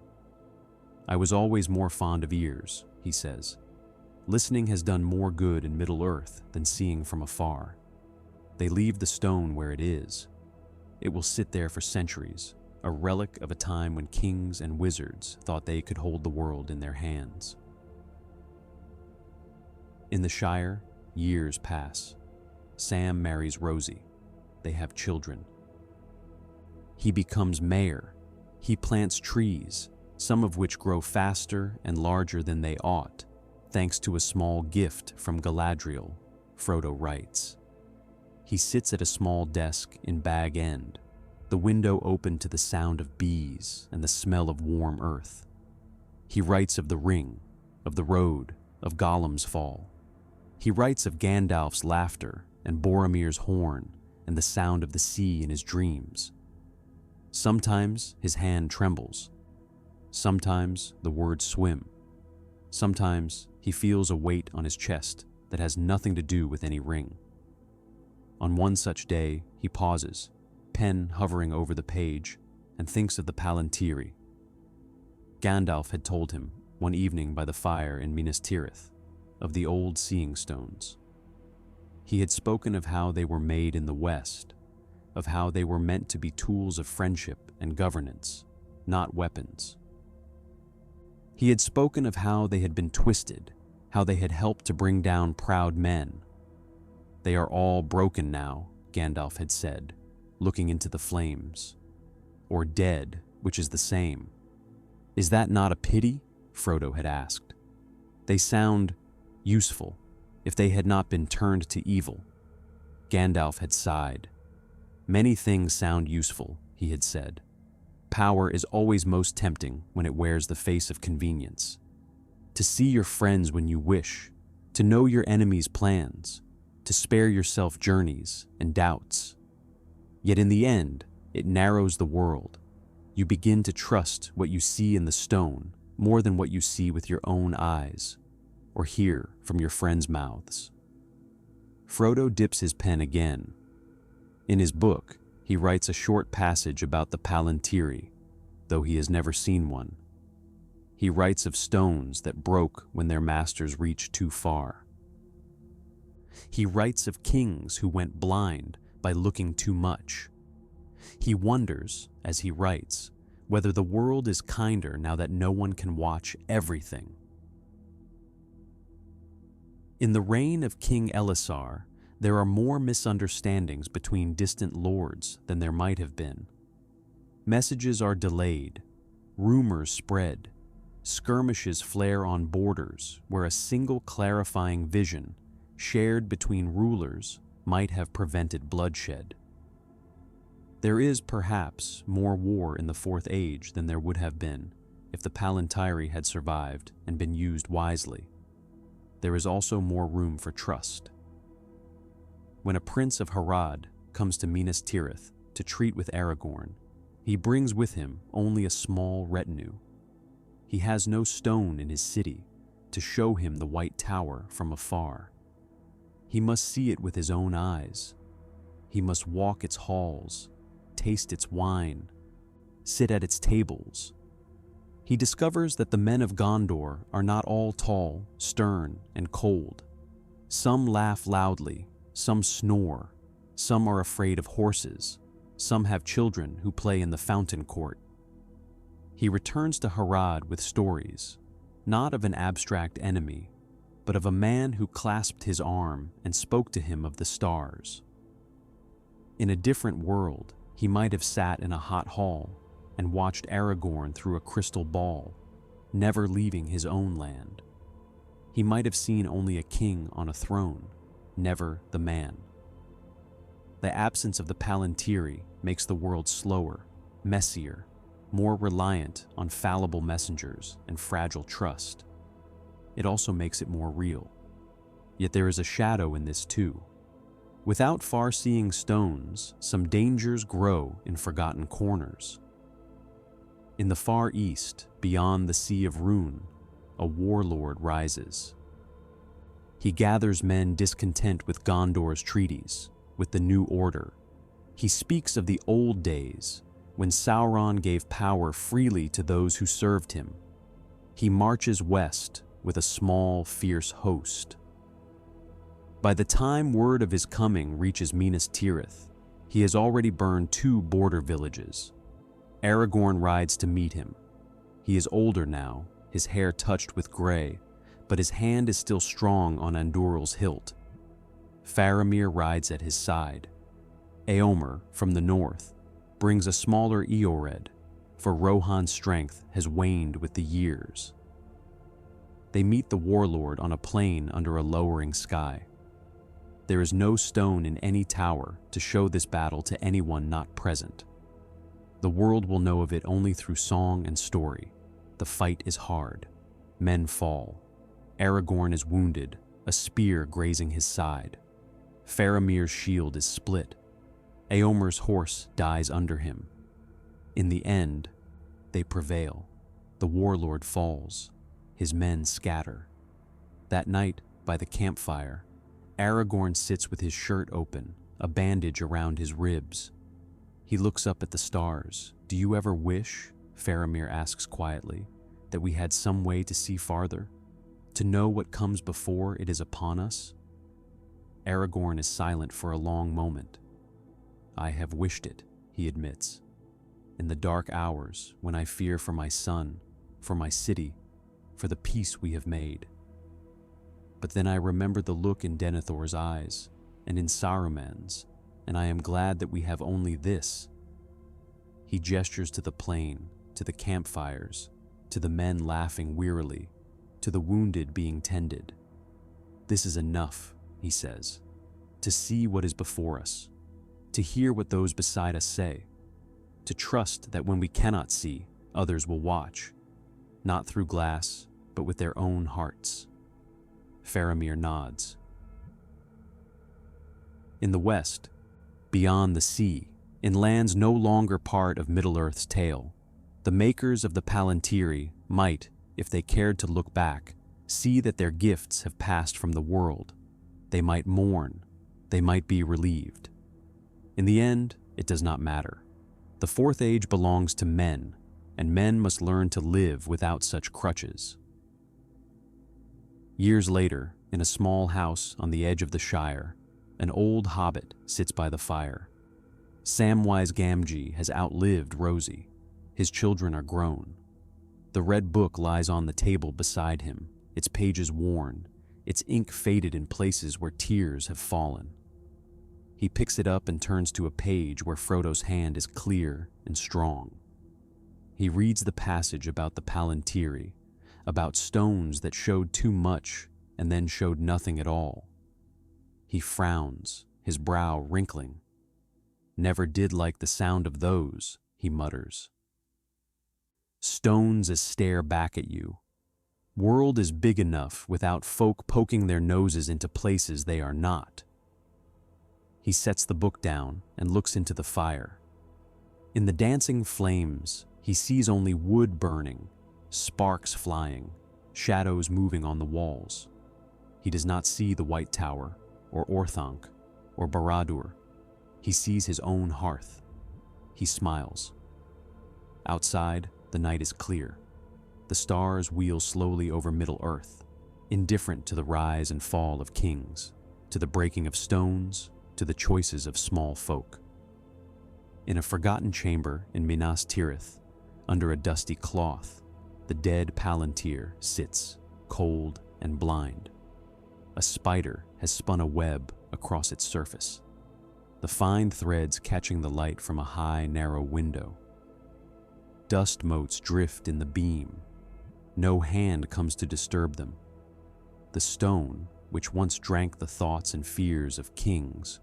I was always more fond of ears, he says. Listening has done more good in Middle-earth than seeing from afar. They leave the stone where it is. It will sit there for centuries, a relic of a time when kings and wizards thought they could hold the world in their hands. In the Shire, years pass. Sam marries Rosie. They have children. He becomes mayor. He plants trees, some of which grow faster and larger than they ought, thanks to a small gift from Galadriel, Frodo writes. He sits at a small desk in Bag End, the window open to the sound of bees and the smell of warm earth. He writes of the ring, of the road, of Gollum's fall. He writes of Gandalf's laughter and Boromir's horn and the sound of the sea in his dreams. Sometimes his hand trembles. Sometimes the words swim. Sometimes he feels a weight on his chest that has nothing to do with any ring. On one such day, he pauses, pen hovering over the page, and thinks of the Palantíri. Gandalf had told him, one evening by the fire in Minas Tirith, of the old seeing stones. He had spoken of how they were made in the West, of how they were meant to be tools of friendship and governance, not weapons. He had spoken of how they had been twisted, how they had helped to bring down proud men. They are all broken now, Gandalf had said, looking into the flames. Or dead, which is the same. Is that not a pity? Frodo had asked. They sound useful, if they had not been turned to evil. Gandalf had sighed. Many things sound useful, he had said. Power is always most tempting when it wears the face of convenience. To see your friends when you wish, to know your enemies' plans, to spare yourself journeys and doubts. Yet in the end, it narrows the world. You begin to trust what you see in the stone more than what you see with your own eyes, or hear from your friends' mouths. Frodo dips his pen again. In his book, he writes a short passage about the Palantíri, though he has never seen one. He writes of stones that broke when their masters reached too far. He writes of kings who went blind by looking too much. He wonders, as he writes, whether the world is kinder now that no one can watch everything. In the reign of King Elisar, there are more misunderstandings between distant lords than there might have been. Messages are delayed, rumors spread, skirmishes flare on borders where a single clarifying vision, shared between rulers, might have prevented bloodshed. There is perhaps more war in the Fourth Age than there would have been if the Palantíri had survived and been used wisely. There is also more room for trust. When a prince of Harad comes to Minas Tirith to treat with Aragorn, he brings with him only a small retinue. He has no stone in his city to show him the White Tower from afar. He must see it with his own eyes. He must walk its halls, taste its wine, sit at its tables. He discovers that the men of Gondor are not all tall, stern, and cold. Some laugh loudly, some snore, some are afraid of horses, some have children who play in the fountain court. He returns to Harad with stories, not of an abstract enemy, but of a man who clasped his arm and spoke to him of the stars. In a different world, he might have sat in a hot hall and watched Aragorn through a crystal ball, never leaving his own land. He might have seen only a king on a throne, never the man. The absence of the Palantíri makes the world slower, messier, more reliant on fallible messengers and fragile trust. It also makes it more real. Yet there is a shadow in this too. Without far-seeing stones, some dangers grow in forgotten corners. In the far east, beyond the Sea of Rune, a warlord rises. He gathers men discontent with Gondor's treaties, with the new order. He speaks of the old days, when Sauron gave power freely to those who served him. He marches west with a small, fierce host. By the time word of his coming reaches Minas Tirith, he has already burned 2 border villages. Aragorn rides to meet him. He is older now, his hair touched with gray, but his hand is still strong on Andúril's hilt. Faramir rides at his side. Éomer, from the north, brings a smaller Eored, for Rohan's strength has waned with the years. They meet the warlord on a plain under a lowering sky. There is no stone in any tower to show this battle to anyone not present. The world will know of it only through song and story. The fight is hard. Men fall. Aragorn is wounded, a spear grazing his side. Faramir's shield is split. Éomer's horse dies under him. In the end, they prevail. The warlord falls. His men scatter. That night, by the campfire, Aragorn sits with his shirt open, a bandage around his ribs. He looks up at the stars. "Do you ever wish," Faramir asks quietly, "that we had some way to see farther? To know what comes before it is upon us?" Aragorn is silent for a long moment. "I have wished it," he admits. "In the dark hours, when I fear for my son, for my city, for the peace we have made. But then I remember the look in Denethor's eyes, and in Saruman's, and I am glad that we have only this." He gestures to the plain, to the campfires, to the men laughing wearily, to the wounded being tended. "This is enough," he says, "to see what is before us, to hear what those beside us say, to trust that when we cannot see, others will watch, not through glass, but with their own hearts." Faramir nods. In the west, beyond the sea, in lands no longer part of Middle-earth's tale, the makers of the Palantíri might, if they cared to look back, see that their gifts have passed from the world. They might mourn, they might be relieved. In the end, it does not matter. The Fourth Age belongs to men, and men must learn to live without such crutches. Years later, in a small house on the edge of the Shire, an old hobbit sits by the fire. Samwise Gamgee has outlived Rosie. His children are grown. The red book lies on the table beside him, its pages worn, its ink faded in places where tears have fallen. He picks it up and turns to a page where Frodo's hand is clear and strong. He reads the passage about the Palantíri, about stones that showed too much and then showed nothing at all. He frowns, his brow wrinkling. "Never did like the sound of those," he mutters. Stones as stare back at you. World is big enough without folk poking their noses into places they are not. He sets the book down and looks into the fire. In the dancing flames, he sees only wood burning, sparks flying, shadows moving on the walls. He does not see the White Tower, or Orthanc, or Barad-dûr. He sees his own hearth. He smiles. Outside, the night is clear. The stars wheel slowly over Middle-earth, indifferent to the rise and fall of kings, to the breaking of stones, to the choices of small folk. In a forgotten chamber in Minas Tirith, under a dusty cloth, The dead Palantíri sits, cold and blind. A spider has spun a web across its surface, the fine threads catching the light from a high, narrow window. Dust motes drift in the beam. No hand comes to disturb them. The stone, which once drank the thoughts and fears of kings,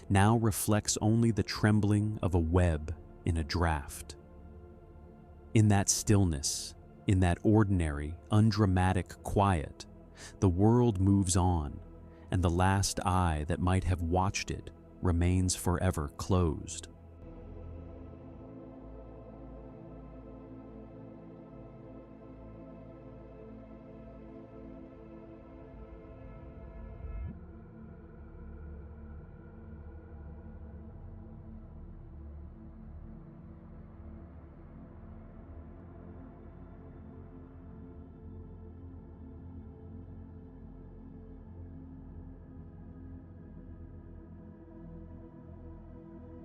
now reflects only the trembling of a web in a draught. In that stillness, in that ordinary, undramatic quiet, the world moves on, and the last eye that might have watched it remains forever closed.